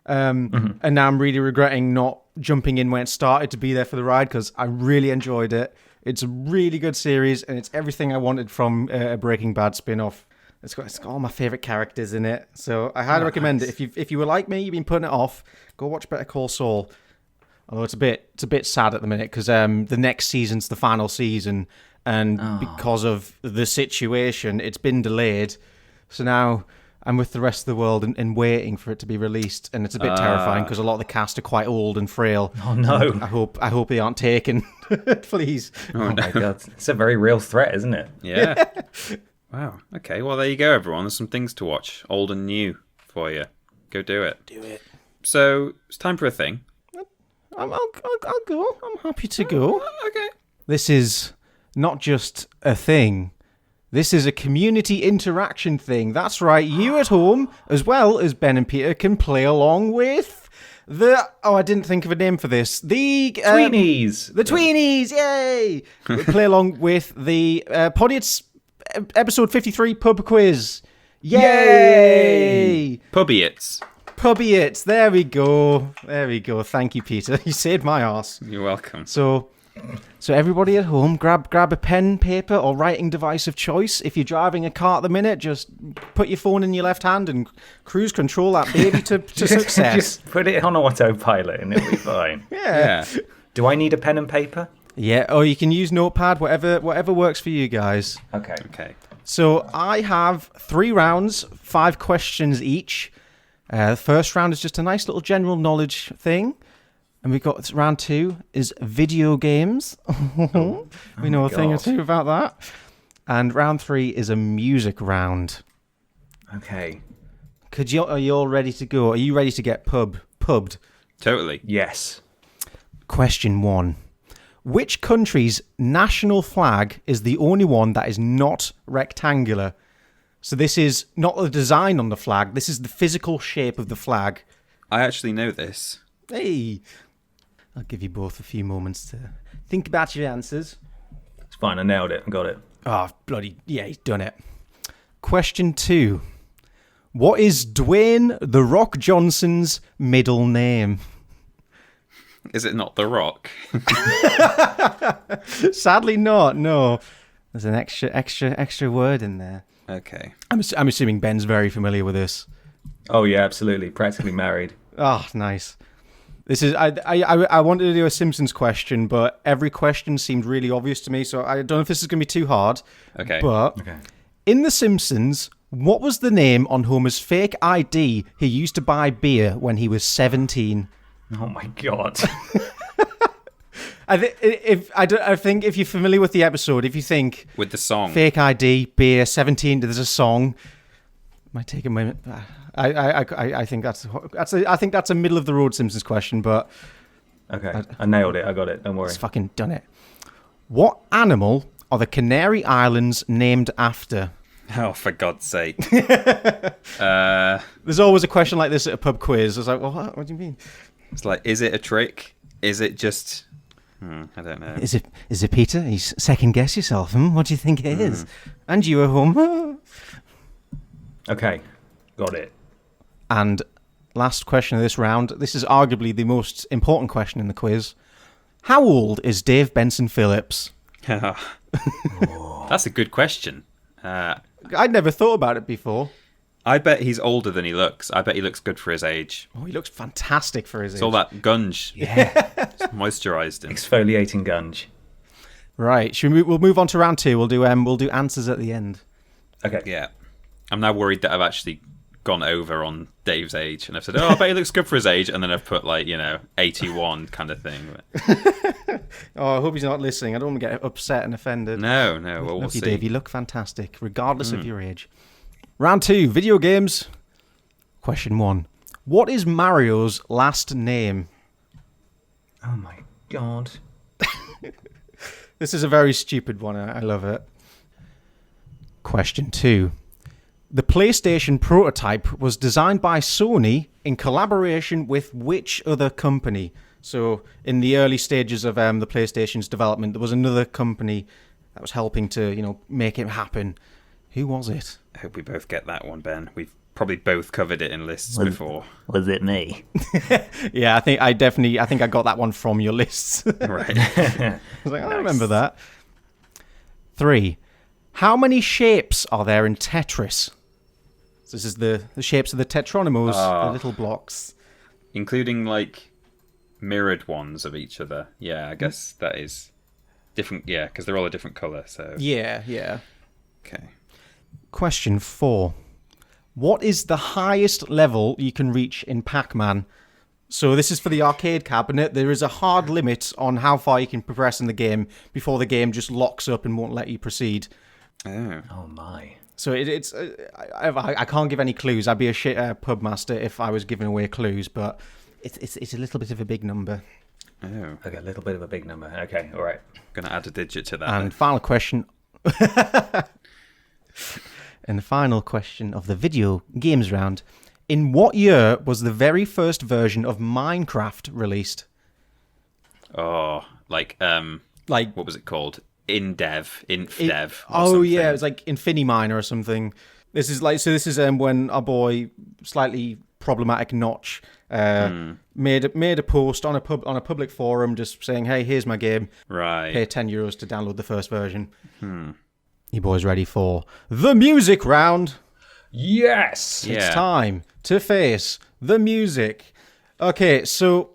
And now I'm really regretting not jumping in when it started to be there for the ride, because I really enjoyed it. It's a really good series, and it's everything I wanted from a Breaking Bad spin-off. It's got all my favourite characters in it, so I highly recommend it. If you were like me, you've been putting it off, go watch Better Call Saul. Although it's a bit sad at the minute, because the next season's the final season, and because of the situation, it's been delayed. So now I'm with the rest of the world and waiting for it to be released, and it's a bit terrifying because a lot of the cast are quite old and frail. Oh no! I hope they aren't taken. Please. Oh my god! It's a very real threat, isn't it? Yeah. Wow. Okay. Well, there you go, everyone. There's some things to watch, old and new, for you. Go do it. Do it. So it's time for a thing. I'll go. I'm happy to go. Okay. This is not just a thing. This is a community interaction thing. That's right. You at home, as well as Ben and Peter, can play along with I didn't think of a name for this. The Tweenies. The Tweenies, yay! We play along with the Podiots episode 53 pub quiz. Yay! Podiots. Podiots. There we go. Thank you, Peter. You saved my arse. You're welcome. So everybody at home, grab a pen, paper, or writing device of choice. If you're driving a car at the minute, just put your phone in your left hand and cruise control that baby to success. Just put it on autopilot and it'll be fine. Yeah. Do I need a pen and paper? Yeah, or you can use Notepad, whatever works for you guys. Okay. So I have 3 rounds, 5 questions each. The first round is just a nice little general knowledge thing. And we've got round 2 is video games. We know a thing or two about that. And round 3 is a music round. Okay. Are you all ready to go? Are you ready to get pubbed? Totally. Yes. Question 1. Which country's national flag is the only one that is not rectangular? So this is not the design on the flag. This is the physical shape of the flag. I actually know this. Hey. I'll give you both a few moments to think about your answers. It's fine. I nailed it. I got it. Oh, bloody, yeah, he's done it. Question 2. What is Dwayne The Rock Johnson's middle name? Is it not The Rock? Sadly not, no. There's an extra word in there. Okay. I'm assuming Ben's very familiar with this. Oh, yeah, absolutely. Practically married. Oh, nice. This is I wanted to do a Simpsons question, but every question seemed really obvious to me, so I don't know if this is going to be too hard. Okay. But in The Simpsons, what was the name on Homer's fake ID he used to buy beer when he was 17? Oh, my God. I think if you're familiar with the episode, if you think With the song. fake ID, beer, 17, there's a song. Might take a minute. I think that's a middle of the road Simpsons question, but Okay. I nailed it. I got it. Don't worry. it's fucking done it. What animal are the Canary Islands named after? Oh, for God's sake. There's always a question like this at a pub quiz. I was like, well, what do you mean? It's like, is it a trick? Is it just... I don't know. Is it Peter? You second guess yourself. What do you think it is? And you at home. Okay. Got it. And last question of this round. This is arguably the most important question in the quiz. How old is Dave Benson Phillips? That's a good question. I'd never thought about it before. I bet he's older than he looks. I bet he looks good for his age. Oh, he looks fantastic for his age. It's all that gunge. Yeah. It's moisturised him. Exfoliating gunge. Right. We'll move on to round 2. We'll do answers at the end. Okay. Yeah. I'm now worried that I've actually gone over on Dave's age, and I've said, I bet he looks good for his age, and then I've put 81 kind of thing. Oh, I hope he's not listening. I don't want to get upset and offended. No, well, we'll Lucky see. Dave, you look fantastic, regardless of your age. Round 2, video games. Question 1. What is Mario's last name? Oh, my God. This is a very stupid one. I love it. Question 2. The PlayStation prototype was designed by Sony in collaboration with which other company? So, in the early stages of the PlayStation's development, there was another company that was helping to, make it happen. Who was it? I hope we both get that one, Ben. We've probably both covered it in lists before. Was it me? Yeah, I think I got that one from your lists. Right. I was like, I remember that. 3. How many shapes are there in Tetris? So this is the shapes of the tetronymos, the little blocks. Including, mirrored ones of each other. Yeah, I guess that is different. Yeah, because they're all a different colour, so... Yeah. Okay. Question 4. What is the highest level you can reach in Pac-Man? So this is for the arcade cabinet. There is a hard limit on how far you can progress in the game before the game just locks up and won't let you proceed. Oh, my. So it's I can't give any clues. I'd be a shit pub master if I was giving away clues, but it's a little bit of a big number. Oh. Okay, a little bit of a big number. Okay, all right. Going to add a digit to that. And final question. And the final question of the video games round. In what year was the very first version of Minecraft released? Oh, like what was it called? Infdev. Oh yeah, it was like Infiniminer or something. This is when our boy, slightly problematic Notch, made a post on a public forum just saying, "Hey, here's my game. Right. Pay €10 to download the first version." You boys ready for the music round? Yes. It's time to face the music. Okay, so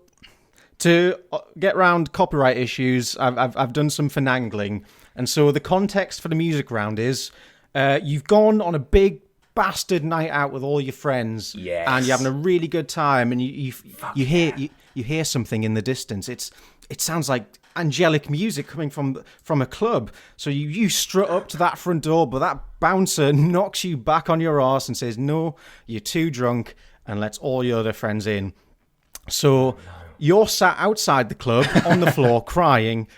to get around copyright issues, I've done some finagling, and so the context for the music round is you've gone on a big bastard night out with all your friends, yes, and you're having a really good time, and you hear something in the distance. It sounds like angelic music coming from a club. So you strut up to that front door, but that bouncer knocks you back on your arse and says, "No, you're too drunk," and lets all your other friends in. So you're sat outside the club on the floor crying,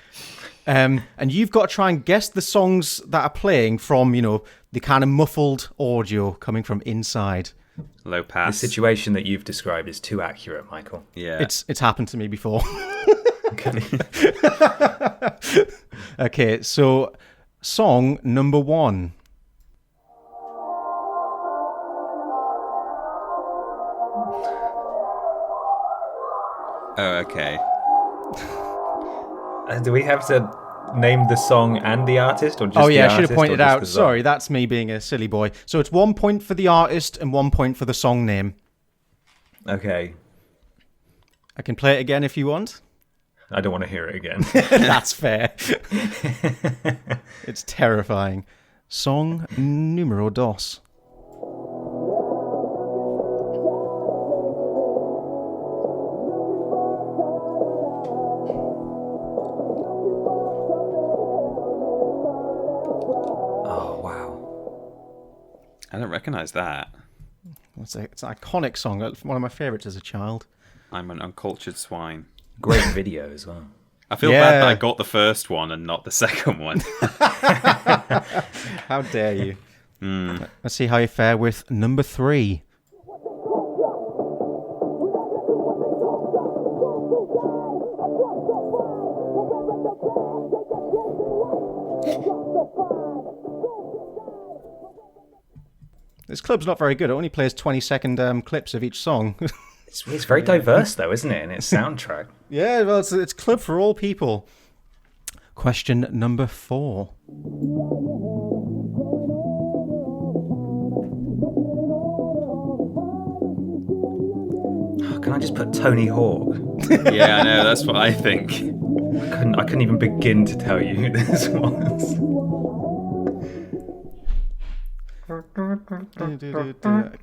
and you've got to try and guess the songs that are playing from, the kind of muffled audio coming from inside. Low pass. The situation that you've described is too accurate, Michael. Yeah. It's happened to me before. Okay. Okay, so song number 1. Oh, okay. Do we have to name the song and the artist, or just Oh yeah, the I should have artist, pointed or just out. the song? Sorry, that's me being a silly boy. So it's 1 point for the artist and 1 point for the song name. Okay. I can play it again if you want. I don't want to hear it again. That's fair. It's terrifying. Song numero dos. Oh, wow. I don't recognise that. It's an iconic song. It's one of my favourites as a child. I'm an uncultured swine. Great video as well. I feel bad that I got the first one and not the second one. How dare you? Let's see how you fare with number 3. This club's not very good. It only plays 20-second clips of each song. It's very diverse, though, isn't it, in its soundtrack? Yeah, well, it's club for all people. Question number 4. Can I just put Tony Hawk? Yeah, I know, that's what I think. I couldn't even begin to tell you who this was.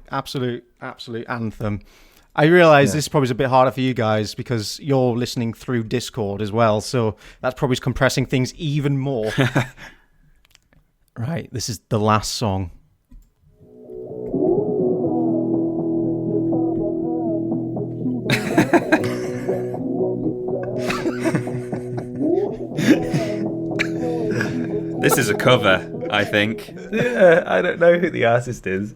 Absolute anthem. I realise this probably is a bit harder for you guys because you're listening through Discord as well, so that's probably compressing things even more. Right, this is the last song. This is a cover, I think. Yeah, I don't know who the artist is.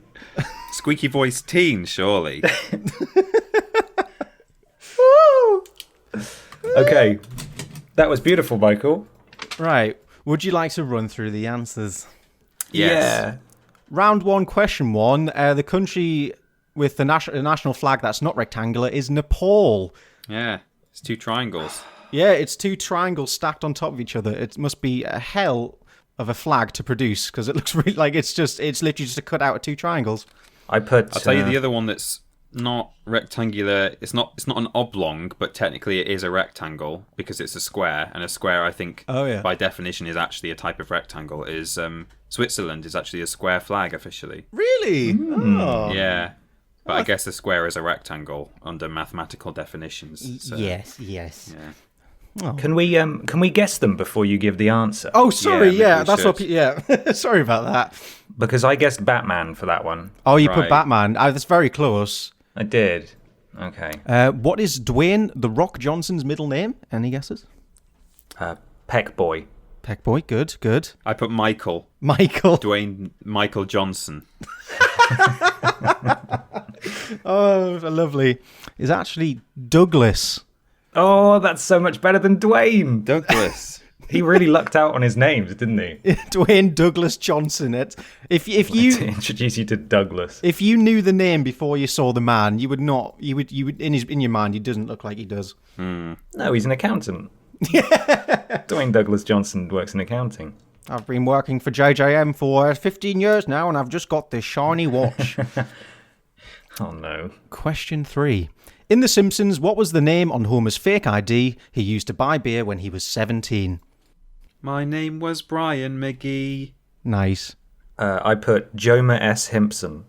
Squeaky voice teen, surely. Okay, that was beautiful, Michael. Right, would you like to run through the answers? Yes. Round 1, question 1. The country with the national flag that's not rectangular is Nepal. Yeah, it's 2 triangles. Yeah, it's 2 triangles stacked on top of each other. It must be a hell of a flag to produce because it looks really like it's literally just a cutout of 2 triangles. I'll tell you the other one that's not rectangular. It's not an oblong, but technically it is a rectangle because it's a square, and a square, I think, by definition, is actually a type of rectangle. Is Switzerland is actually a square flag officially. Really? Oh. Yeah. But I guess a square is a rectangle under mathematical definitions. So, Yes. Yeah. Oh. Can we guess them before you give the answer? Oh, sorry. Yeah, That's should. what. Yeah, sorry about that. Because I guessed Batman for that one. Oh, you put Right. Batman. That's very close. I did. Okay. What is Dwayne the Rock Johnson's middle name? Any guesses? Peck Boy. Peckboy. Good. I put Michael. Michael. Dwayne Michael Johnson. Oh, lovely. Is actually Douglas. Oh, that's so much better than Dwayne. Douglas. He really lucked out on his names, didn't he? Dwayne Douglas Johnson. If To you introduce you to Douglas. if you knew the name before you saw the man, you would not. You would in your mind. He doesn't look like he does. No, he's an accountant. Dwayne Douglas Johnson works in accounting. I've been working for JJM for 15 years now, and I've just got this shiny watch. Oh no. Question 3. In The Simpsons, what was the name on Homer's fake ID he used to buy beer when he was 17? My name was Brian McGee. Nice. I put Joma S. Himpson.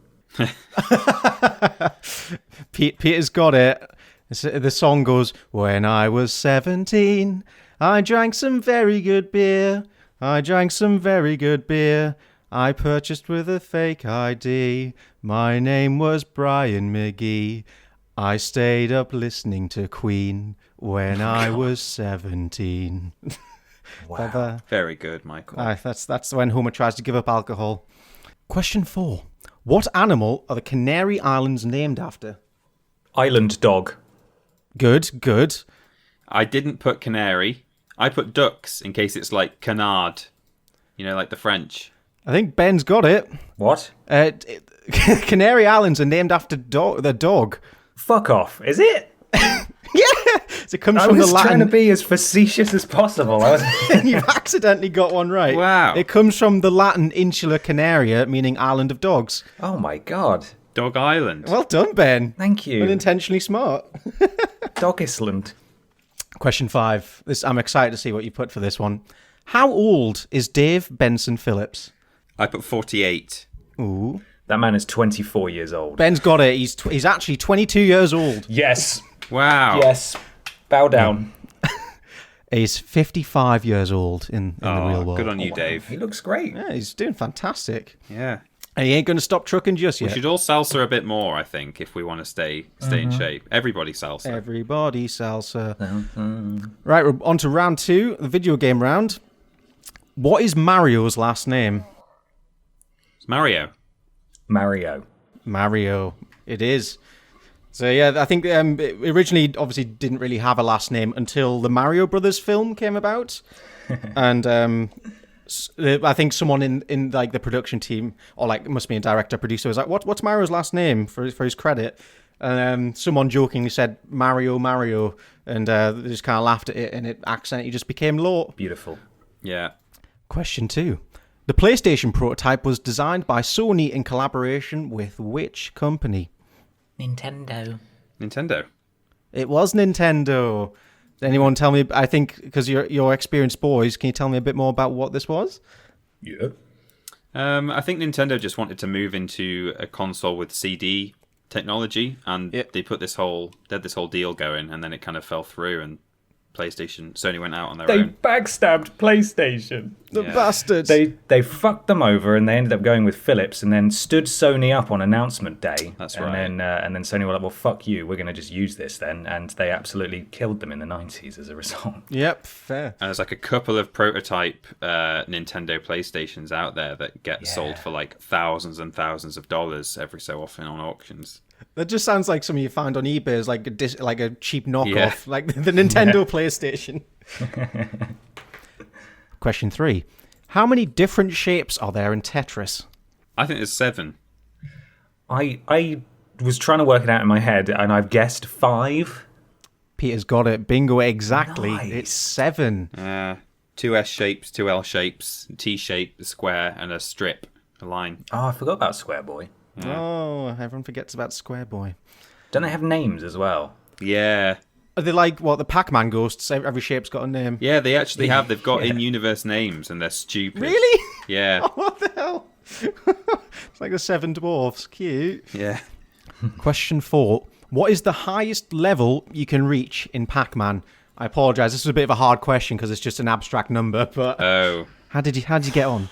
Peter's got it. The song goes, when I was 17, I drank some very good beer. I drank some very good beer. I purchased with a fake ID. My name was Brian McGee. I stayed up listening to Queen when I was 17. Wow. Very good, Michael. That's when Homer tries to give up alcohol. Question 4. What animal are the Canary Islands named after? Island dog. Good. I didn't put canary. I put ducks in case it's like canard. You know, like the French. I think Ben's got it. What? Canary Islands are named after the dog. Fuck off. Is it? It comes I from was the Latin. trying to be as facetious as possible. You've accidentally got one right. Wow. It comes from the Latin insula canaria, meaning island of dogs. Oh my god. Dog Island. Well done, Ben. Thank you. Unintentionally smart. Dog Island. Question 5. I'm excited to see what you put for this one. How old is Dave Benson Phillips? I put 48. Ooh. That man is 24 years old. Ben's got it. He's actually 22 years old. Yes. Wow. Yes. Bow down. He's 55 years old in the real world. Good on you, Dave. He looks great. Yeah, he's doing fantastic. Yeah. And he ain't going to stop trucking just We yet. should all salsa a bit more, I think, if we want to stay in shape. Everybody salsa. Everybody salsa. Right, we're on to round 2, the video game round. What is Mario's last name? It's Mario. Mario. It is. So yeah, I think it originally obviously didn't really have a last name until the Mario Brothers film came about. And I think someone in like the production team, or like it must be a director, producer, was like, what's Mario's last name for his credit? And someone jokingly said Mario, and they just kind of laughed at it, and it accidentally just became law. Beautiful. Yeah. Question 2. The PlayStation prototype was designed by Sony in collaboration with which company? Nintendo. It was Nintendo. Anyone tell me, I think, because you're experienced boys, can you tell me a bit more about what this was? Yeah. I think Nintendo just wanted to move into a console with CD technology, and they put this whole deal going, and then it kind of fell through, and Sony went out on their They own. backstabbed PlayStation. The bastards. They fucked them over, and they ended up going with Phillips, and then stood Sony up on announcement day. That's right. And then Sony were like, "Well, fuck you. We're going to just use this then," and they absolutely killed them in the 90s as a result. Yep, fair. And there's like a couple of prototype Nintendo PlayStations out there that get sold for like thousands and thousands of dollars every so often on auctions. That just sounds like something you find on eBay as like a cheap knockoff, like the Nintendo PlayStation. Question 3. How many different shapes are there in Tetris? I think there's 7. I was trying to work it out in my head, and I've guessed 5. Peter's got it. Bingo, exactly. Nice. It's 7. 2 S shapes, 2 L shapes, T shape, a square, and a strip, a line. Oh, I forgot about Square Boy. Oh, everyone forgets about Square Boy. Don't they have names as well? Yeah. Are they like, what, the Pac-Man ghosts? Every shape's got a name. Yeah, they actually have. They've got in-universe names, and they're stupid. Really? Yeah. What the hell? It's like the 7 dwarfs. Cute. Yeah. Question 4. What is the highest level you can reach in Pac-Man? I apologise. This is a bit of a hard question because it's just an abstract number. But Oh. how did you get on?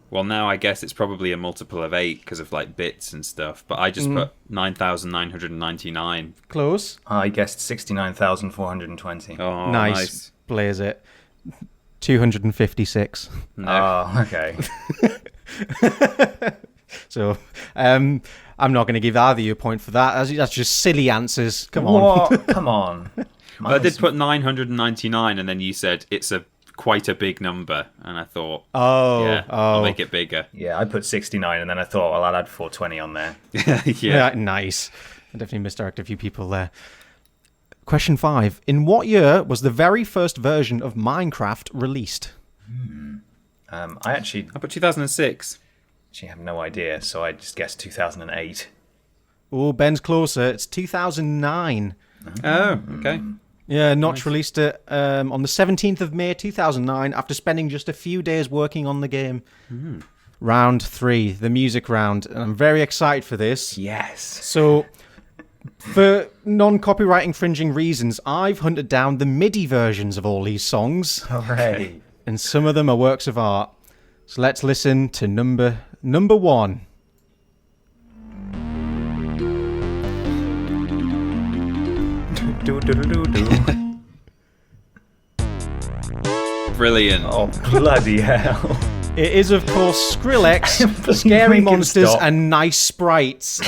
Well, now I guess it's probably a multiple of 8 because of like bits and stuff. But I just put 9,999. Close. I guessed 69,420. Oh, Nice. Blaze it. 256. No. Oh, okay. So I'm not going to give either of you a point for that. That's just silly answers. Come on. What? Come on. I did put 999, and then you said it's quite a big number, and I thought, I'll make it bigger. Yeah, I put 69, and then I thought, well, I'll add 420 on there. Yeah, nice. I definitely misdirected a few people there. Question 5. In what year was the very first version of Minecraft released? I put 2006. actually have no idea, so I just guessed 2008. Oh, Ben's closer. It's 2009. Oh, okay. Yeah, Notch released it on the 17th of May 2009 after spending just a few days working on the game. Round 3, the music round. And I'm very excited for this. Yes. So, for non-copyright infringing reasons, I've hunted down the MIDI versions of all these songs. Hooray. And some of them are works of art. So let's listen to number 1. Brilliant. Oh, bloody hell. It is, of course, Skrillex, Scary Make it Monsters, stop. and Nice Sprites.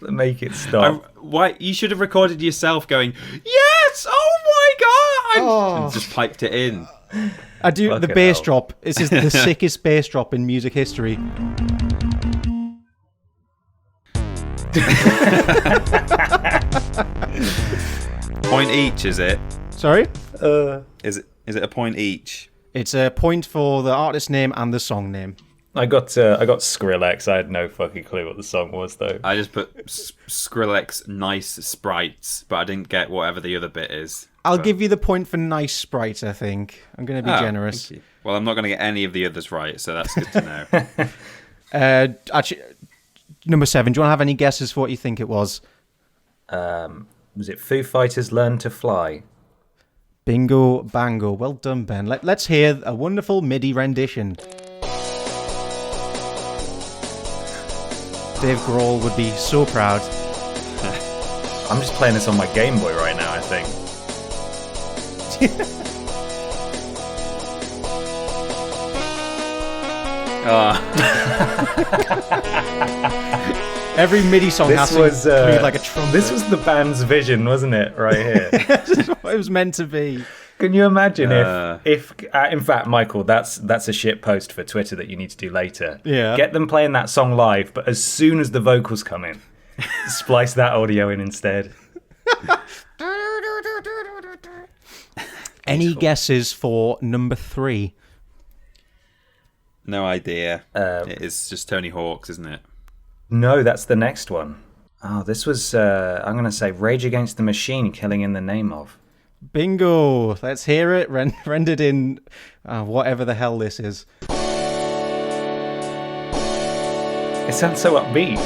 Make it stop. Why you should have recorded yourself going, yes, oh my god, and just piped it in. I do the Fucking bass hell. drop. This is the sickest bass drop in music history. Point each, is it? Sorry? Is it a point each? It's a point for the artist name and the song name. I got Skrillex. I had no fucking clue what the song was, though. I just put Skrillex Nice Sprites, but I didn't get whatever the other bit is. I'll give you the point for Nice Sprite, I think. I'm going to be generous. Thank you. Well, I'm not going to get any of the others right, so that's good to know. Actually, number 7, do you want to have any guesses for what you think it was? Was it Foo Fighters Learn to Fly? Bingo, bango. Well done, Ben. Let's hear a wonderful MIDI rendition. Dave Grohl would be so proud. I'm just playing this on my Game Boy right now, I think. Every MIDI song has to include like a trumpet. This was the band's vision, wasn't it? Right here. This is what it was meant to be. Can you imagine if in fact, Michael, that's a shit post for Twitter that you need to do later. Yeah. Get them playing that song live, but as soon as the vocals come in, splice that audio in instead. Any guesses for number 3? No idea. It is just Tony Hawk's, isn't it? No, that's the next one. Oh, this was, I'm going to say Rage Against the Machine, Killing in the Name of. Bingo! Let's hear it rendered in whatever the hell this is. It sounds so upbeat.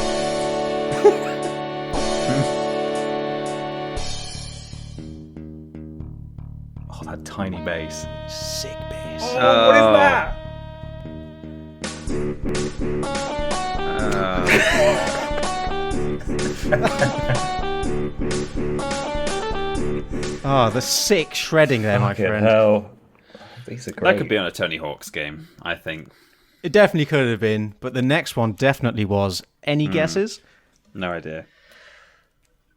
Oh, that tiny bass. Sick bass. Oh, what is that? Oh, the sick shredding there, my friend. Hell. These are great. That could be on a Tony Hawk's game, I think. It definitely could have been, but the next one definitely was. Any guesses? No idea.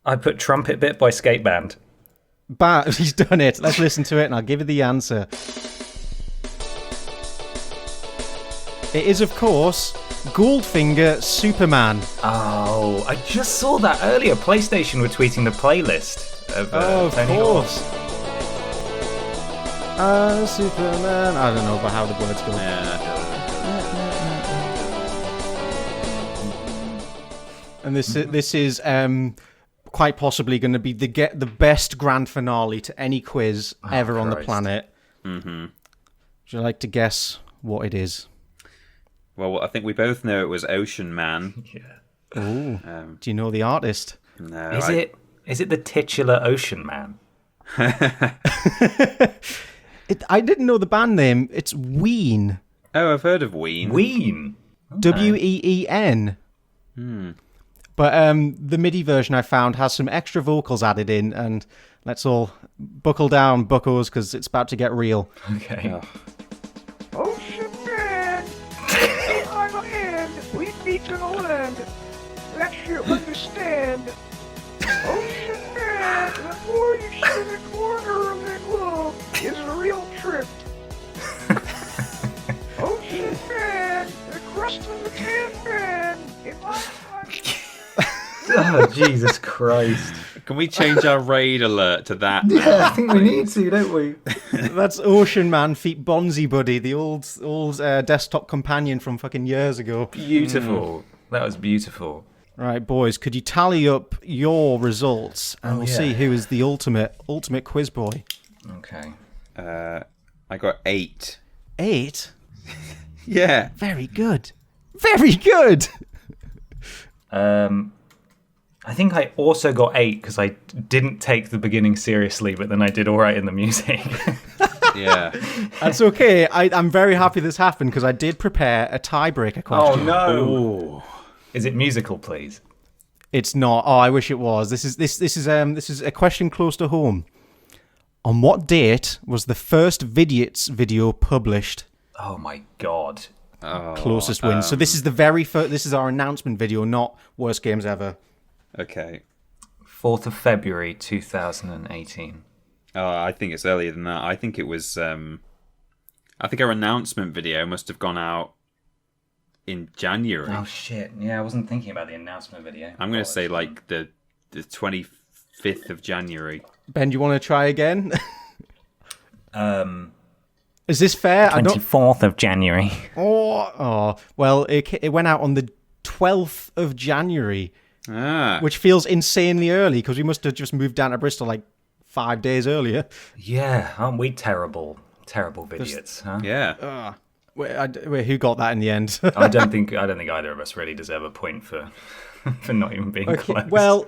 I put Trumpet Bit by Skate Band. He's done it. Let's listen to it and I'll give you the answer. It is, of course, Goldfinger Superman. Oh, I just saw that earlier. PlayStation were tweeting the playlist of Tony Hawk. Superman. I don't know about how the words go. And this is quite possibly going to be the best grand finale to any quiz ever on the planet. Mm-hmm. Would you like to guess what it is? Well, I think we both know it was Ocean Man. Yeah. Ooh. Do you know the artist? No. Is it the titular Ocean Man? I didn't know the band name. It's Ween. Oh, I've heard of Ween. Ween. Ween. But the MIDI version I found has some extra vocals added in, and let's all buckle down, buckos, because it's about to get real. Okay. Ocean Man, I'm in. We need to land. that you understand. Ocean Man, the more you sit in a corner of the globe is a real trip. Ocean Man, the crust of the Tin Man, in my Oh, Jesus Christ. Can we change our raid alert to that? Yeah, I think we need to, don't we? That's Ocean Man feat Bonzi Buddy, the old desktop companion from fucking years ago. Beautiful. That was beautiful. Right, boys, could you tally up your results and we'll yeah. see who is the ultimate quiz boy. Okay. I got 8. 8? Yeah. Very good. Very good. I think I also got 8 because I didn't take the beginning seriously, but then I did all right in the music. Yeah. That's okay. I'm very happy this happened because I did prepare a tiebreaker question. Oh no! Ooh. Is it musical, please? It's not. Oh, I wish it was. This is a question close to home. On what date was the first Vidiots video published? Oh my god! Closest wins. So this is the very first. This is our announcement video, not worst games ever. Okay. 4th of February 2018. Oh, I think it's earlier than that. I think it was. I think our announcement video must have gone out in January. Oh shit! Yeah, I wasn't thinking about the announcement video. I'm going to say like the 25th of January. Ben, do you want to try again? Is this fair? 24th of January. Oh, well, it went out on the 12th of January, which feels insanely early because we must have just moved down to Bristol like 5 days earlier. Yeah, aren't we terrible Vidiots, huh? Yeah. Wait, who got that in the end? I don't think either of us really deserve a point for not even being close. Well,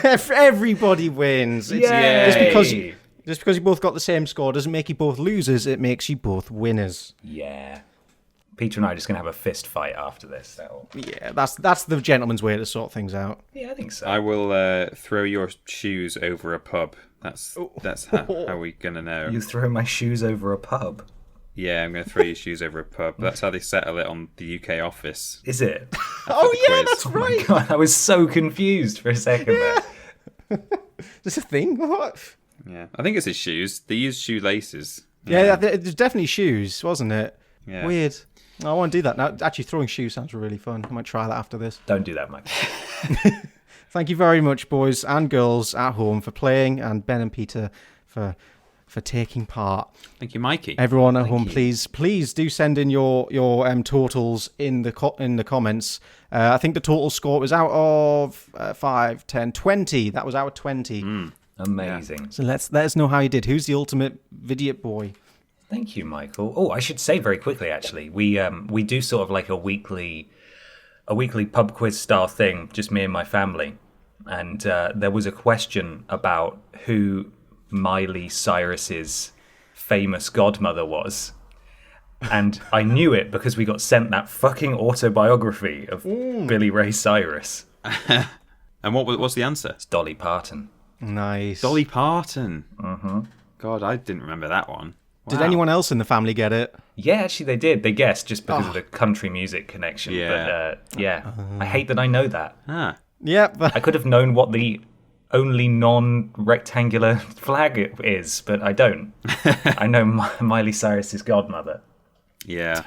everybody wins. Yay! Just because you both got the same score doesn't make you both losers. It makes you both winners. Yeah. Peter and I are just going to have a fist fight after this. Yeah, that's the gentleman's way to sort things out. Yeah, I think so. I will throw your shoes over a pub. That's how we're going to know. You throw my shoes over a pub? Yeah, I'm going to throw your shoes over a pub. That's how they settle it on the UK office. Is it? Oh yeah, quiz. that's right. God, I was so confused for a second there. Is this a thing? What? Yeah, I think it's his shoes. They use shoelaces. Yeah, there's definitely shoes, wasn't it? Yeah. Weird. I want to do that now. Actually, throwing shoes sounds really fun. I might try that after this. Don't do that, Mike. Thank you very much, boys and girls at home, for playing, and Ben and Peter for taking part. Thank you, Mikey. Everyone at home, please do send in your totals in the comments. I think the total score was out of 5, 10, 20. That was out of 20. Amazing. Yeah. So let us know how you did. Who's the ultimate Vidiot boy? Thank you, Michael. Oh, I should say very quickly, actually, we do sort of like a weekly pub quiz style thing, just me and my family, and there was a question about who Miley Cyrus's famous godmother was, and I knew it because we got sent that fucking autobiography of Billy Ray Cyrus. And what's the answer? It's Dolly Parton. Nice. Dolly Parton. Mm-hmm. God, I didn't remember that one. Wow. Did anyone else in the family get it? Yeah, actually they did. They guessed just because of the country music connection. Yeah. But I hate that I know that. Ah. Yeah. I could have known what the only non-rectangular flag is, but I don't. I know Miley Cyrus's godmother. Yeah.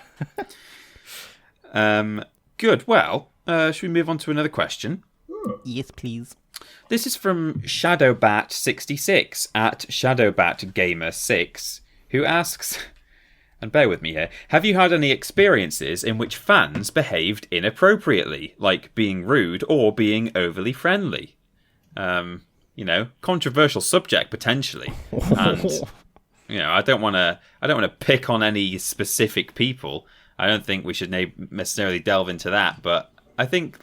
Good. Well, should we move on to another question? Yes, please. This is from Shadowbat66 at ShadowbatGamer6, who asks, and bear with me here, have you had any experiences in which fans behaved inappropriately, like being rude or being overly friendly? Controversial subject potentially, and I don't want to pick on any specific people. I don't think we should necessarily delve into that, but I think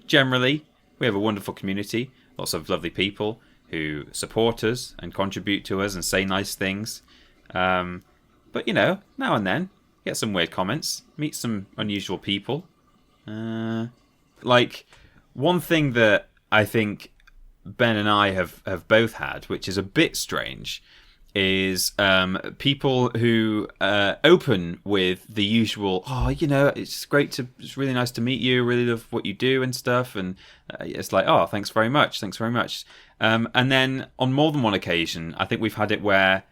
generally we have a wonderful community, lots of lovely people who support us and contribute to us and say nice things. But now and then get some weird comments, meet some unusual people. Like one thing that I think Ben and I have both had, which is a bit strange, is people who open with the usual, it's really nice to meet you, really love what you do and stuff, and it's like, oh, thanks very much. And then on more than one occasion, I think we've had it where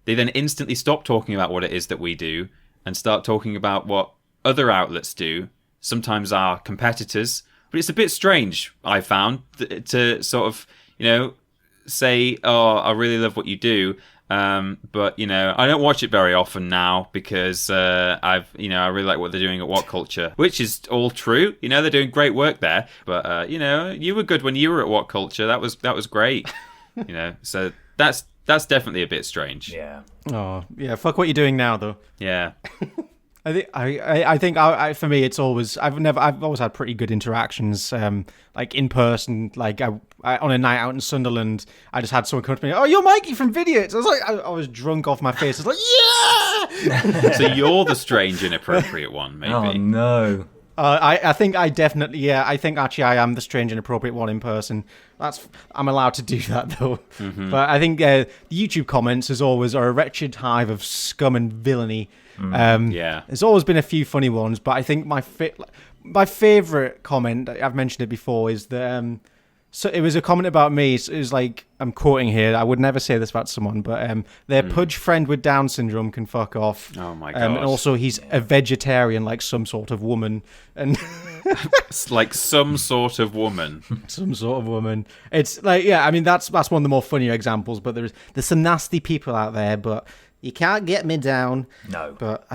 they then instantly stop talking about what it is that we do and start talking about what other outlets do, sometimes our competitors. But it's a bit strange, I found, to sort of, say, oh, I really love what you do, but I don't watch it very often now because I really like what they're doing at What Culture, which is all true. They're doing great work there, but you were good when you were at What Culture. That was great. So that's definitely a bit strange. Yeah. Oh yeah, fuck what you're doing now though. Yeah. I think for me it's always I've always had pretty good interactions like in person, like I on a night out in Sunderland I just had someone come to me, oh, you're Mikey from Vidiots. I was like I was drunk off my face. I was like, yeah. So you're the strange inappropriate one, maybe. Oh no. I think I definitely, I think actually I am the strange and appropriate one in person. I'm allowed to do that though. Mm-hmm. But I think the YouTube comments are a wretched hive of scum and villainy. Yeah. There's always been a few funny ones, but I think my favourite comment, I've mentioned it before, is that so it was a comment about me. It was like, I'm quoting here, I would never say this about someone, but their pudge friend with Down syndrome can fuck off. Oh my god. And also he's a vegetarian, like some sort of woman. And it's like some sort of woman. Some sort of woman. It's like, yeah, I mean, that's one of the more funnier examples, but there's some nasty people out there, but you can't get me down. No. But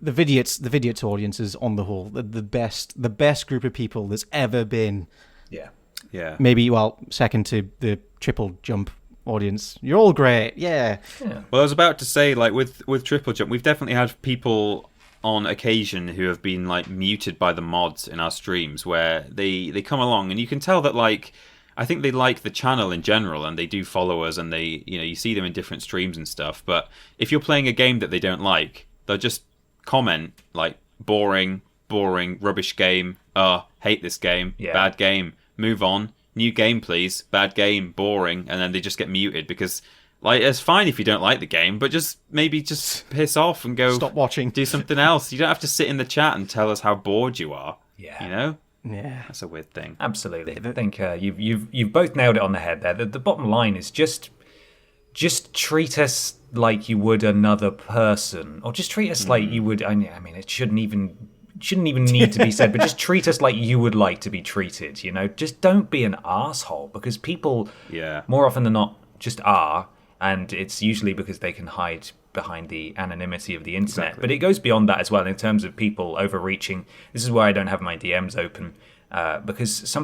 the Vidiots audience is, on the whole, the best group of people there's ever been. Yeah. Yeah. Maybe, second to the Triple Jump audience. You're all great. Yeah. Well, I was about to say, like, with Triple Jump, we've definitely had people on occasion who have been, like, muted by the mods in our streams, where they come along and you can tell that, like, I think they like the channel in general and they do follow us and they, you see them in different streams and stuff. But if you're playing a game that they don't like, they'll just comment, like, boring, rubbish game, hate this game, bad game. Move on. New game, please. Bad game. Boring. And then they just get muted because, like, it's fine if you don't like the game, but just piss off and go stop watching. Do something else. You don't have to sit in the chat and tell us how bored you are. Yeah. Yeah. That's a weird thing. Absolutely. I think you've both nailed it on the head there. The bottom line is just treat us like you would another person, or just treat us like you would. I mean, it shouldn't even need to be said, but just treat us like you would like to be treated, Just don't be an asshole, because people, more often than not, just are, and it's usually because they can hide behind the anonymity of the internet. Exactly. But it goes beyond that as well in terms of people overreaching. This is why I don't have my DMs open, because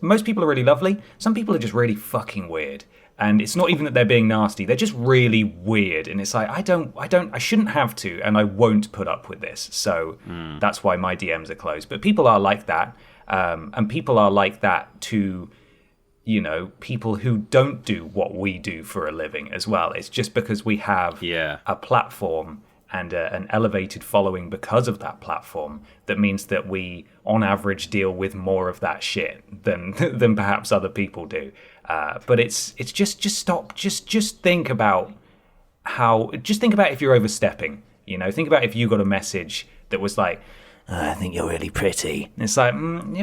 most people are really lovely. Some people are just really fucking weird. And it's not even that they're being nasty. They're just really weird. And it's like, I shouldn't have to, and I won't put up with this. So that's why my DMs are closed. But people are like that. And people are like that to, people who don't do what we do for a living as well. It's just because we have a platform and an elevated following because of that platform that means that we, on average, deal with more of that shit than perhaps other people do. But it's just stop. Just think about if you're overstepping. Think about if you got a message that was like, I think you're really pretty. And it's like,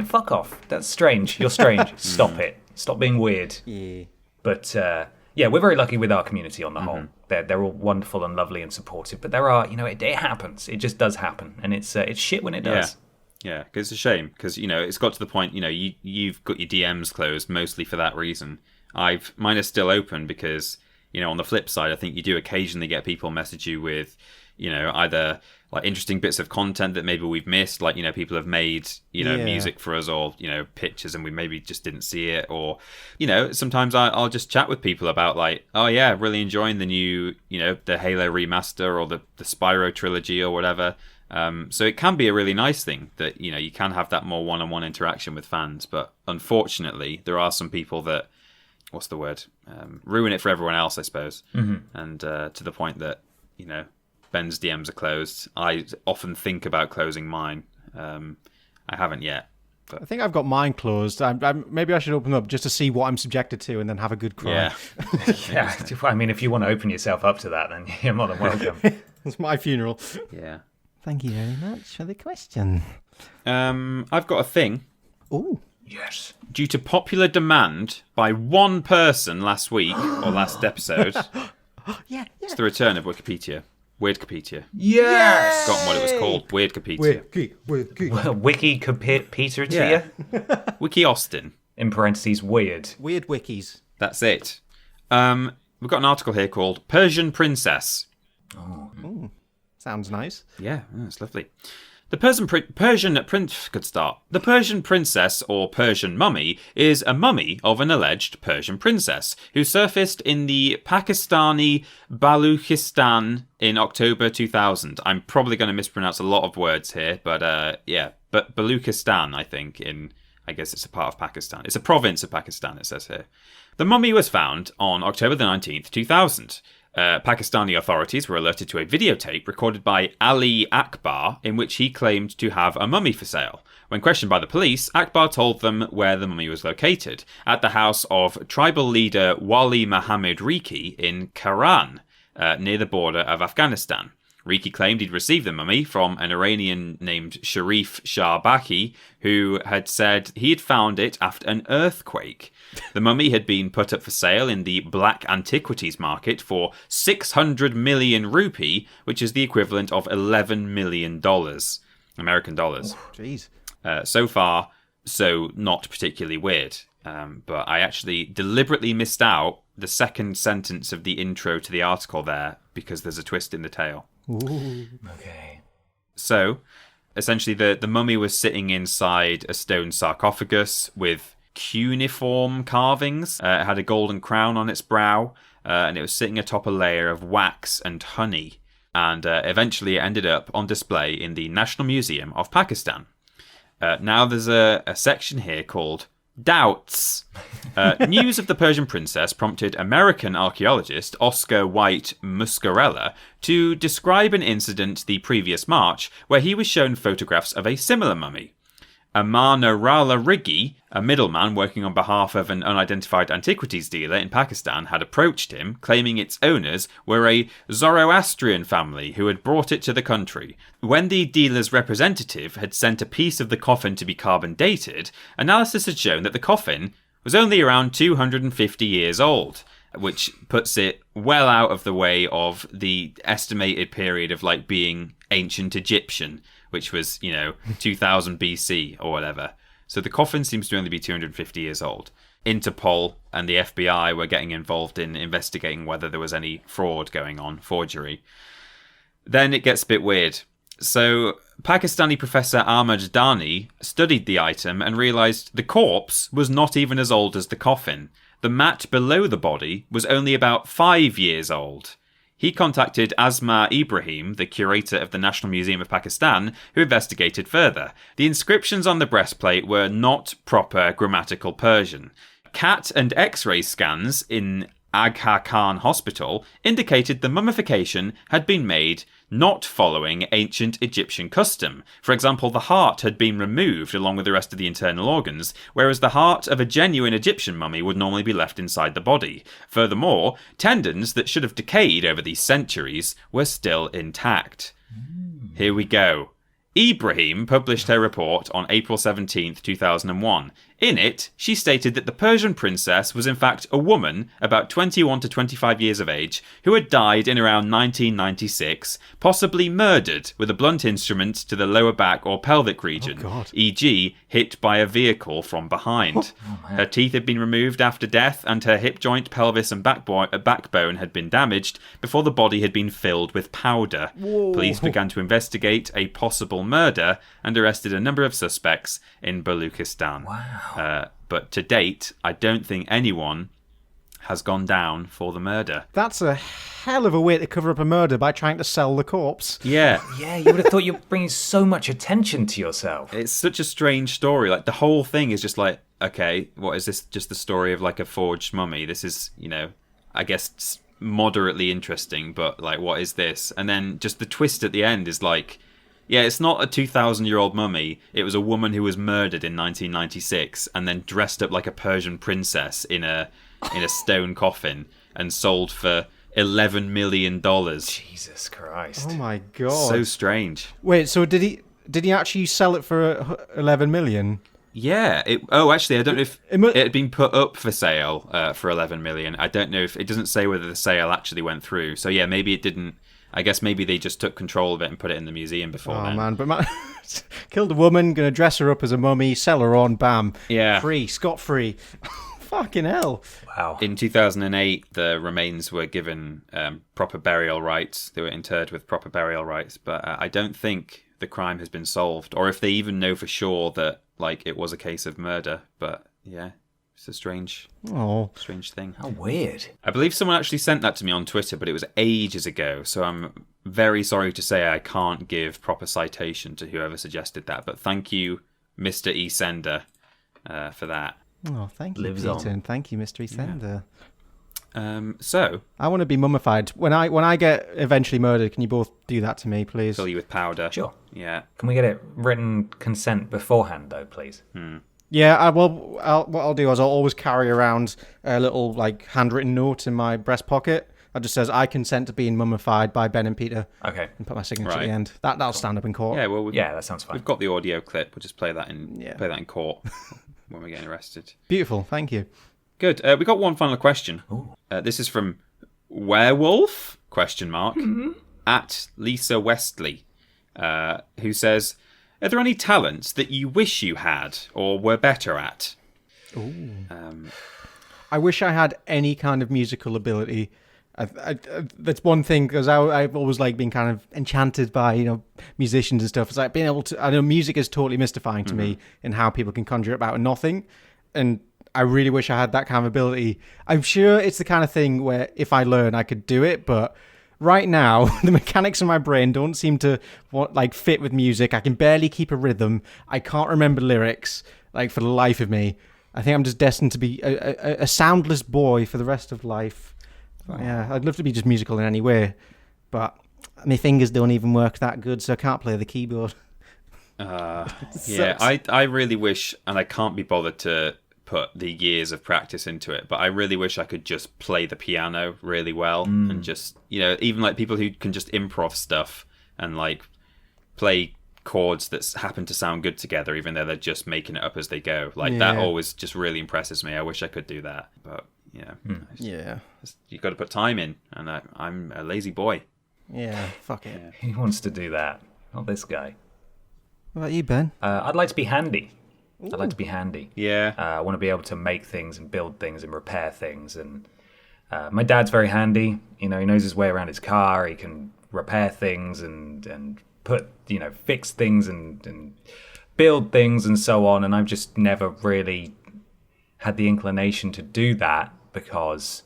fuck off. That's strange. You're strange. Stop it. Stop being weird. Yeah. But we're very lucky with our community on the whole. They're all wonderful and lovely and supportive. But there are, it happens. It just does happen, and it's shit when it does. Yeah, because it's a shame, because, it's got to the point, you've got your DMs closed mostly for that reason. Mine is still open because, on the flip side, I think you do occasionally get people message you with, either like interesting bits of content that maybe we've missed, like, people have made, music for us, or, pictures and we maybe just didn't see it, or, sometimes I'll just chat with people about, like, oh yeah, really enjoying the new, the Halo remaster or the Spyro trilogy or whatever. So it can be a really nice thing that, you can have that more one-on-one interaction with fans. But unfortunately, there are some people that, what's the word? Ruin it for everyone else, I suppose. Mm-hmm. And to the point that, Ben's DMs are closed. I often think about closing mine. I haven't yet. I think I've got mine closed. Maybe I should open up just to see what I'm subjected to and then have a good cry. Yeah. Yeah, I mean, if you want to open yourself up to that, then you're more than welcome. It's my funeral. Yeah. Thank you very much for the question. I've got a thing. Oh. Yes. Due to popular demand by one person last week, or last episode, Yeah. it's the return of WeirdkiPete-ia. WeirdkiPete-ia. Yes! Forgotten what it was called. WeirdkiPete-ia. WeirdkiPete-ia? Wiki Austin. In parentheses, weird. Weird wikis. That's it. We've got an article here called Persian Princess. Sounds nice. Yeah, it's lovely. The The Persian princess or Persian mummy is a mummy of an alleged Persian princess who surfaced in the Pakistani Baluchistan in October 2000. I'm probably going to mispronounce a lot of words here, but but Baluchistan, I guess it's a part of Pakistan. It's a province of Pakistan, it says here. The mummy was found on October the 19th, 2000. Pakistani authorities were alerted to a videotape recorded by Ali Akbar in which he claimed to have a mummy for sale. When questioned by the police, Akbar told them where the mummy was located, at the house of tribal leader Wali Muhammad Riki in Karan, near the border of Afghanistan. Riki claimed he'd received the mummy from an Iranian named Sharif Shah Baki, who had said he had found it after an earthquake. The mummy had been put up for sale in the black antiquities market for 600 million rupee, which is the equivalent of $11 million, American dollars. Jeez. So far, so not particularly weird. But I actually deliberately missed out the second sentence of the intro to the article there because there's a twist in the tale. Ooh. Okay. So, essentially, the mummy was sitting inside a stone sarcophagus with cuneiform carvings. It had a golden crown on its brow, and it was sitting atop a layer of wax and honey. And eventually it ended up on display in the National Museum of Pakistan. Now there's a section here called Doubts. News of the Persian princess prompted American archaeologist Oscar White Muscarella to describe an incident the previous March where he was shown photographs of a similar mummy. Amanarala Riggi, a middleman working on behalf of an unidentified antiquities dealer in Pakistan, had approached him, claiming its owners were a Zoroastrian family who had brought it to the country. When the dealer's representative had sent a piece of the coffin to be carbon dated, analysis had shown that the coffin was only around 250 years old, which puts it well out of the way of the estimated period of being ancient Egyptian, which was, 2000 BC or whatever. So the coffin seems to only be 250 years old. Interpol and the FBI were getting involved in investigating whether there was any fraud going on, forgery. Then it gets a bit weird. So Pakistani professor Ahmad Dani studied the item and realised the corpse was not even as old as the coffin. The mat below the body was only about 5 years old. He contacted Asma Ibrahim, the curator of the National Museum of Pakistan, who investigated further. The inscriptions on the breastplate were not proper grammatical Persian. CAT and X-ray scans in Aga Khan Hospital indicated the mummification had been made not following ancient Egyptian custom. For example, the heart had been removed along with the rest of the internal organs, whereas the heart of a genuine Egyptian mummy would normally be left inside the body. Furthermore, tendons that should have decayed over these centuries were still intact. Here we go. Ibrahim published her report on April 17th, 2001. In it, she stated that the Persian princess was in fact a woman about 21 to 25 years of age who had died in around 1996, possibly murdered with a blunt instrument to the lower back or pelvic region, e.g. hit by a vehicle from behind. Her teeth had been removed after death and her hip joint, pelvis and backbone had been damaged before the body had been filled with powder. Police began to investigate a possible murder and arrested a number of suspects in Baluchistan. But to date, I don't think anyone has gone down for the murder. That's a hell of a way to cover up a murder by trying to sell the corpse. Yeah. Yeah, you would have thought you're bringing so much attention to yourself. It's such a strange story. The whole thing is just okay, what is this? Just the story of a forged mummy. This is, I guess moderately interesting, but what is this? And then just the twist at the end is Yeah, it's not a 2,000-year-old mummy. It was a woman who was murdered in 1996 and then dressed up like a Persian princess in a stone coffin and sold for $11 million. Jesus Christ. Oh my god. So strange. Wait, so did he actually sell it for 11 million? Yeah. Actually, I don't know if it had been put up for sale for 11 million. I don't know if it doesn't say whether the sale actually went through. So yeah, maybe it didn't. I guess maybe they just took control of it and put it in the museum before then. Man, but killed a woman, gonna dress her up as a mummy, sell her on, bam. Yeah. Free, scot-free. Fucking hell. Wow. In 2008, the remains were given proper burial rights. They were interred with proper burial rights, but I don't think the crime has been solved, or if they even know for sure that it was a case of murder. But yeah, it's a strange thing. How weird. I believe someone actually sent that to me on Twitter, but it was ages ago, so I'm very sorry to say I can't give proper citation to whoever suggested that. But thank you, Mr. E-Sender, for that. Oh, thank you, Lives Peter, on. and thank you, Mr. Sender. So I want to be mummified. When I get eventually murdered, can you both do that to me, please? fill you with powder. Sure. Yeah. Can we get it written consent beforehand, though, please? Yeah, what I'll do is I'll always carry around a little handwritten note in my breast pocket that just says I consent to being mummified by Ben and Peter, Okay. and put my signature at Right. the end. That'll stand up in court. Yeah. Well, Yeah, that sounds fine. we've got the audio clip. We'll just play that in Yeah. court when we're getting arrested. Beautiful, thank you. Good. We got one final question. This is from Werewolf ? At Lisa Westley, who says, "Are there any talents that you wish you had or were better at?" I wish I had any kind of musical ability. That's one thing, because I've always been kind of enchanted by musicians and stuff. It's like being able to. I know music is totally mystifying to me in how people can conjure up out of nothing, and I really wish I had that kind of ability. I'm sure it's the kind of thing where if I learn, I could do it, but right now the mechanics in my brain don't seem to fit with music. I can barely keep a rhythm. I can't remember lyrics for the life of me. I think I'm just destined to be a soundless boy for the rest of life. Yeah, I'd love to be just musical in any way, but my fingers don't even work that good, so I can't play the keyboard. Yeah, I really wish, and I can't be bothered to put the years of practice into it, but I really wish I could just play the piano really well and just, even people who can just improv stuff and play chords that happen to sound good together, even though they're just making it up as they go. That always just really impresses me. I wish I could do that, but Yeah. you got to put time in, and I'm a lazy boy. Yeah, fuck it. Yeah. He wants to do that. Not this guy. What about you, Ben? I'd like to be handy. I'd like to be handy. Yeah. I want to be able to make things and build things and repair things. And my dad's very handy. He knows his way around his car. He can repair things and put, fix things and build things and so on. And I've just never really had the inclination to do that because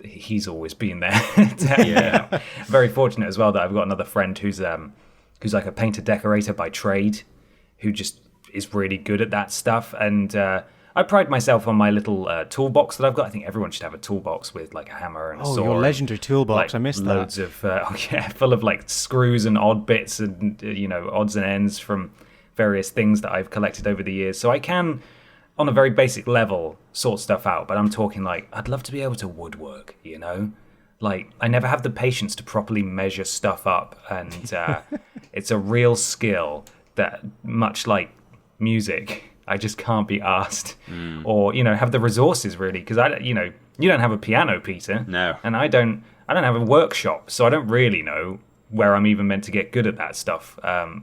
he's always been there. Yeah. Very fortunate as well that I've got another friend who's like a painter decorator by trade, who just is really good at that stuff. And I pride myself on my little toolbox that I've got. I think everyone should have a toolbox with a hammer and a saw. Oh, your legendary toolbox. I missed that. Loads of, full of screws and odd bits and, odds and ends from various things that I've collected over the years. So I can, on a very basic level, sort stuff out. But I'm talking I'd love to be able to woodwork, I never have the patience to properly measure stuff up. And it's a real skill that, much like music, I just can't be asked or have the resources really, because you don't have a piano, Peter. No. And I don't have a workshop, so I don't really know where I'm even meant to get good at that stuff.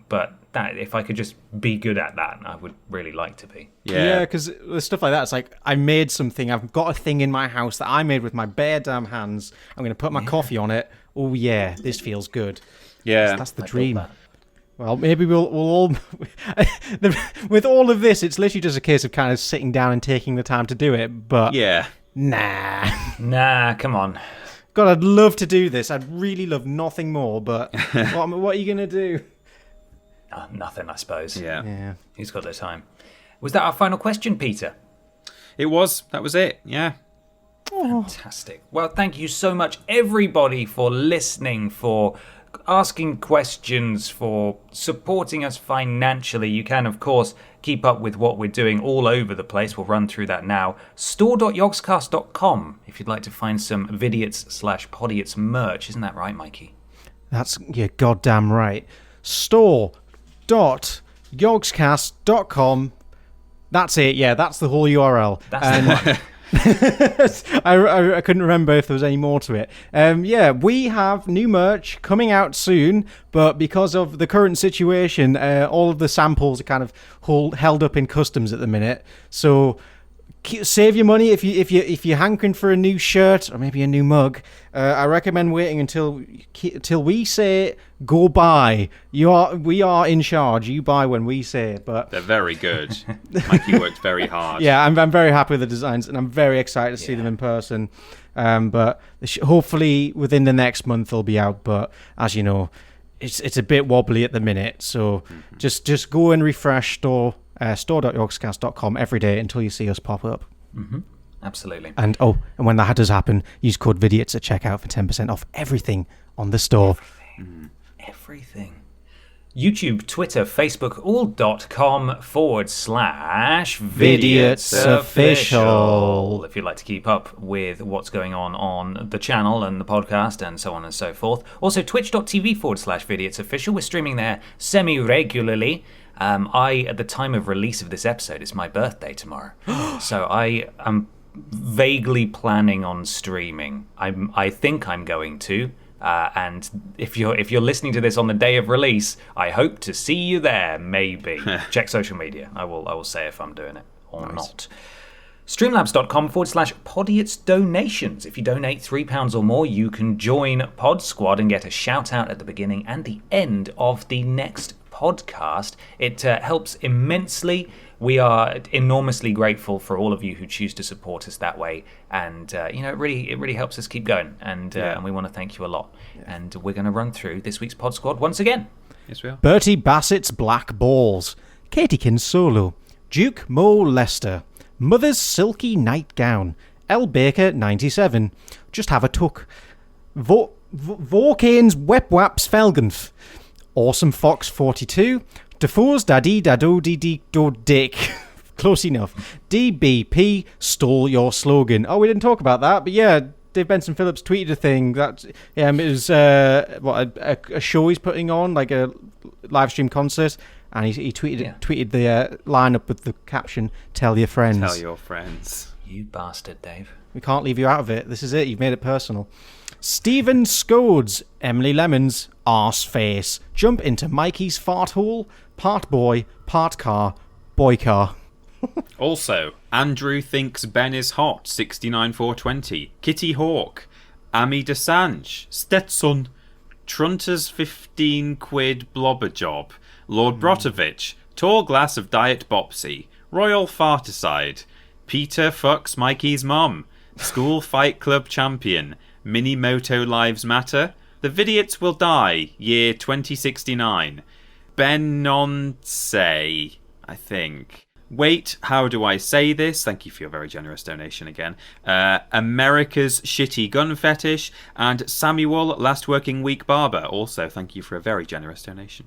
But that, if I could just be good at that, I would really like to be. Yeah, because with stuff like that, it's I made something. I've got a thing in my house that I made with my bare damn hands. I'm going to put my coffee on it. Oh yeah, this feels good. Yeah. That's the dream. Well, maybe we'll all... With all of this, it's literally just a case of kind of sitting down and taking the time to do it, but... Yeah. Nah, come on. God, I'd love to do this. I'd really love nothing more, but what are you going to do? Nothing, I suppose. Yeah. Who's got the time? Was that our final question, Peter? It was. That was it. Yeah. Fantastic. Well, thank you so much, everybody, for listening, for asking questions, for supporting us financially. You can, of course, keep up with what we're doing all over the place. We'll run through that now. Store.yogscast.com if you'd like to find some Vidiots/Podiots merch. Isn't that right, Mikey? That's you're goddamn right. Store.yogscast.com. That's it. Yeah, that's the whole URL. That's the one. I couldn't remember if there was any more to it. We have new merch coming out soon, but because of the current situation, all of the samples are kind of held up in customs at the minute. So save your money if you're hankering for a new shirt or maybe a new mug. I recommend waiting until we say go buy. We are in charge. You buy when we say it. But they're very good. Mikey worked very hard. Yeah, I'm very happy with the designs, and I'm very excited to see them in person. But hopefully within the next month they'll be out. But as you know, it's a bit wobbly at the minute. So just go and refresh store.yogscast.com every day until you see us pop up. Mm-hmm. Absolutely. And when that does happen, use code Vidiots at checkout for 10% off everything on the store. Everything. YouTube, Twitter, Facebook, all.com/Vidiots Official. If you'd like to keep up with what's going on the channel and the podcast and so on and so forth. Also, twitch.tv/Vidiots Official. We're streaming there semi-regularly. At the time of release of this episode, it's my birthday tomorrow. So I am vaguely planning on streaming. I think I'm going to. And if you're listening to this on the day of release, I hope to see you there. Maybe check social media. I will say if I'm doing it or not. Streamlabs.com/Podiots donations. If you donate £3 or more, you can join Pod Squad and get a shout out at the beginning and the end of the next podcast. It helps immensely. We are enormously grateful for all of you who choose to support us that way, and it really helps us keep going. And we want to thank you a lot. Yeah. And we're going to run through this week's Pod Squad once again. Yes, we are. Bertie Bassett's Black Balls, Katiekin Solo, Duke Mo Lester, Mother's Silky Nightgown, L Baker 97, Just Have a Tuck, Vorkane's Wepwaps Felgenf, Awesome Fox 42, Defoe's Daddy Dado Do Dick. Close enough. DBP stole your slogan. Oh, we didn't talk about that, but yeah, Dave Benson Phillips tweeted a thing that it was a show he's putting on, like a live stream concert, and he tweeted the lineup with the caption, "Tell your friends." Tell your friends. You bastard, Dave. We can't leave you out of it. This is it. You've made it personal. Stephen Scodes, Emily Lemons, Arse Face, Jump into Mikey's Fart Hole, Part Boy, Part Car, Boy Car. Also, Andrew thinks Ben is hot, 69420, Kitty Hawk, Amy DeSange, Stetson, Trunter's 15 quid blobber job, Lord Brotovich, Tall Glass of Diet Bopsy, Royal Farticide, Peter fucks Mikey's mum, School Fight Club champion, Mini Moto Lives Matter, The Vidiots Will Die, year 2069, Ben Nonce, I think. Wait, how do I say this? Thank you for your very generous donation again. America's Shitty Gun Fetish, and Samuel Last Working Week Barber. Also, thank you for a very generous donation.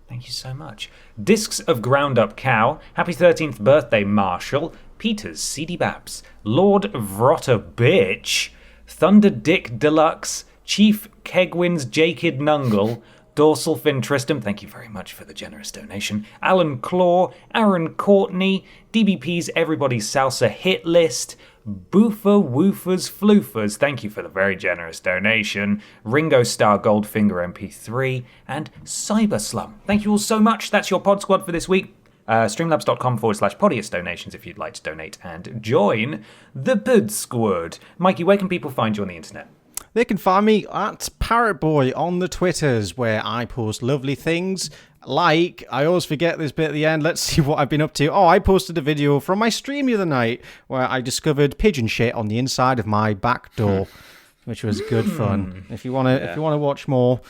Thank you so much. Discs of Ground Up Cow, Happy 13th Birthday Marshall, Peters CD Babs, Lord Vrotter Bitch, Thunder Dick Deluxe, Chief Kegwin's Jakid Nungle, Dorsal Fin Tristram, thank you very much for the generous donation, Alan Claw, Aaron Courtney, DBP's Everybody's Salsa Hit List, Boofer Woofers Floofers, thank you for the very generous donation, Ringo Star Goldfinger MP3, and Cyberslum. Thank you all so much. That's your Pod Squad for this week. Streamlabs.com/Podiots donations if you'd like to donate and join the Pod Squad. Mikey, where can people find you on the internet? They can find me at Parrot Boy on the Twitters, where I post lovely things like, I always forget this bit at the end, let's see what I've been up to. I posted a video from my stream the other night where I discovered pigeon shit on the inside of my back door, which was good fun. If you want to watch more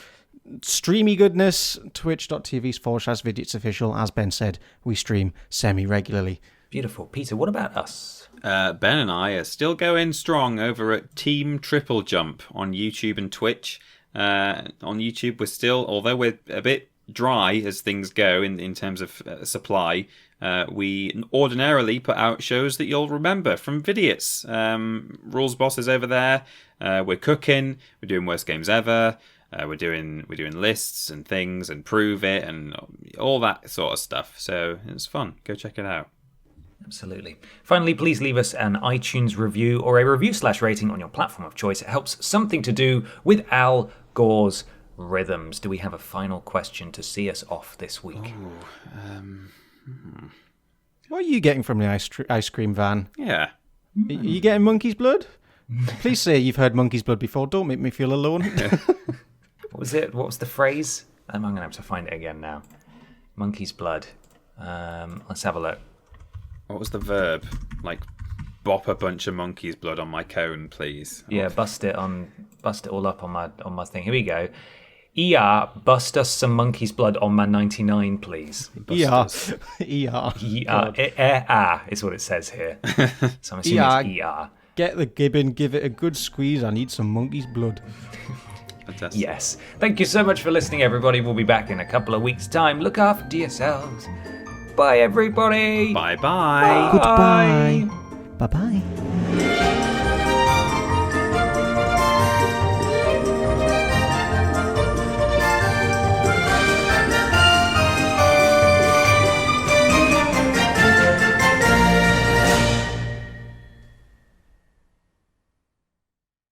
streamy goodness, twitch.tv/Vidiots Official. As Ben said, we stream semi-regularly. Beautiful. Peter, what about us? Ben and I are still going strong over at Team Triple Jump on YouTube and Twitch. On YouTube, we're still, although we're a bit dry as things go in terms of supply, we ordinarily put out shows that you'll remember from Vidiots. Rules Boss is over there. We're cooking. We're doing Worst Games Ever. We're doing lists and things and Prove It and all that sort of stuff. So it's fun. Go check it out. Absolutely. Finally, please leave us an iTunes review or a review/rating on your platform of choice. It helps something to do with Al Gore's rhythms. Do we have a final question to see us off this week? What are you getting from the ice cream van? Yeah. Are you getting monkey's blood? Please say you've heard monkey's blood before. Don't make me feel alone. What was it? What was the phrase? I'm going to have to find it again now. Monkey's blood. Let's have a look. What was the verb? Like, bop a bunch of monkey's blood on my cone, please. Yeah, bust it all up on my thing. Here we go. Bust us some monkey's blood on my 99, please. ER is what it says here. So I'm assuming it's ER. Get the gibbon, give it a good squeeze. I need some monkey's blood. Fantastic. Yes. Thank you so much for listening, everybody. We'll be back in a couple of weeks' time. Look after yourselves. Bye, everybody. Bye-bye. Goodbye. Bye-bye.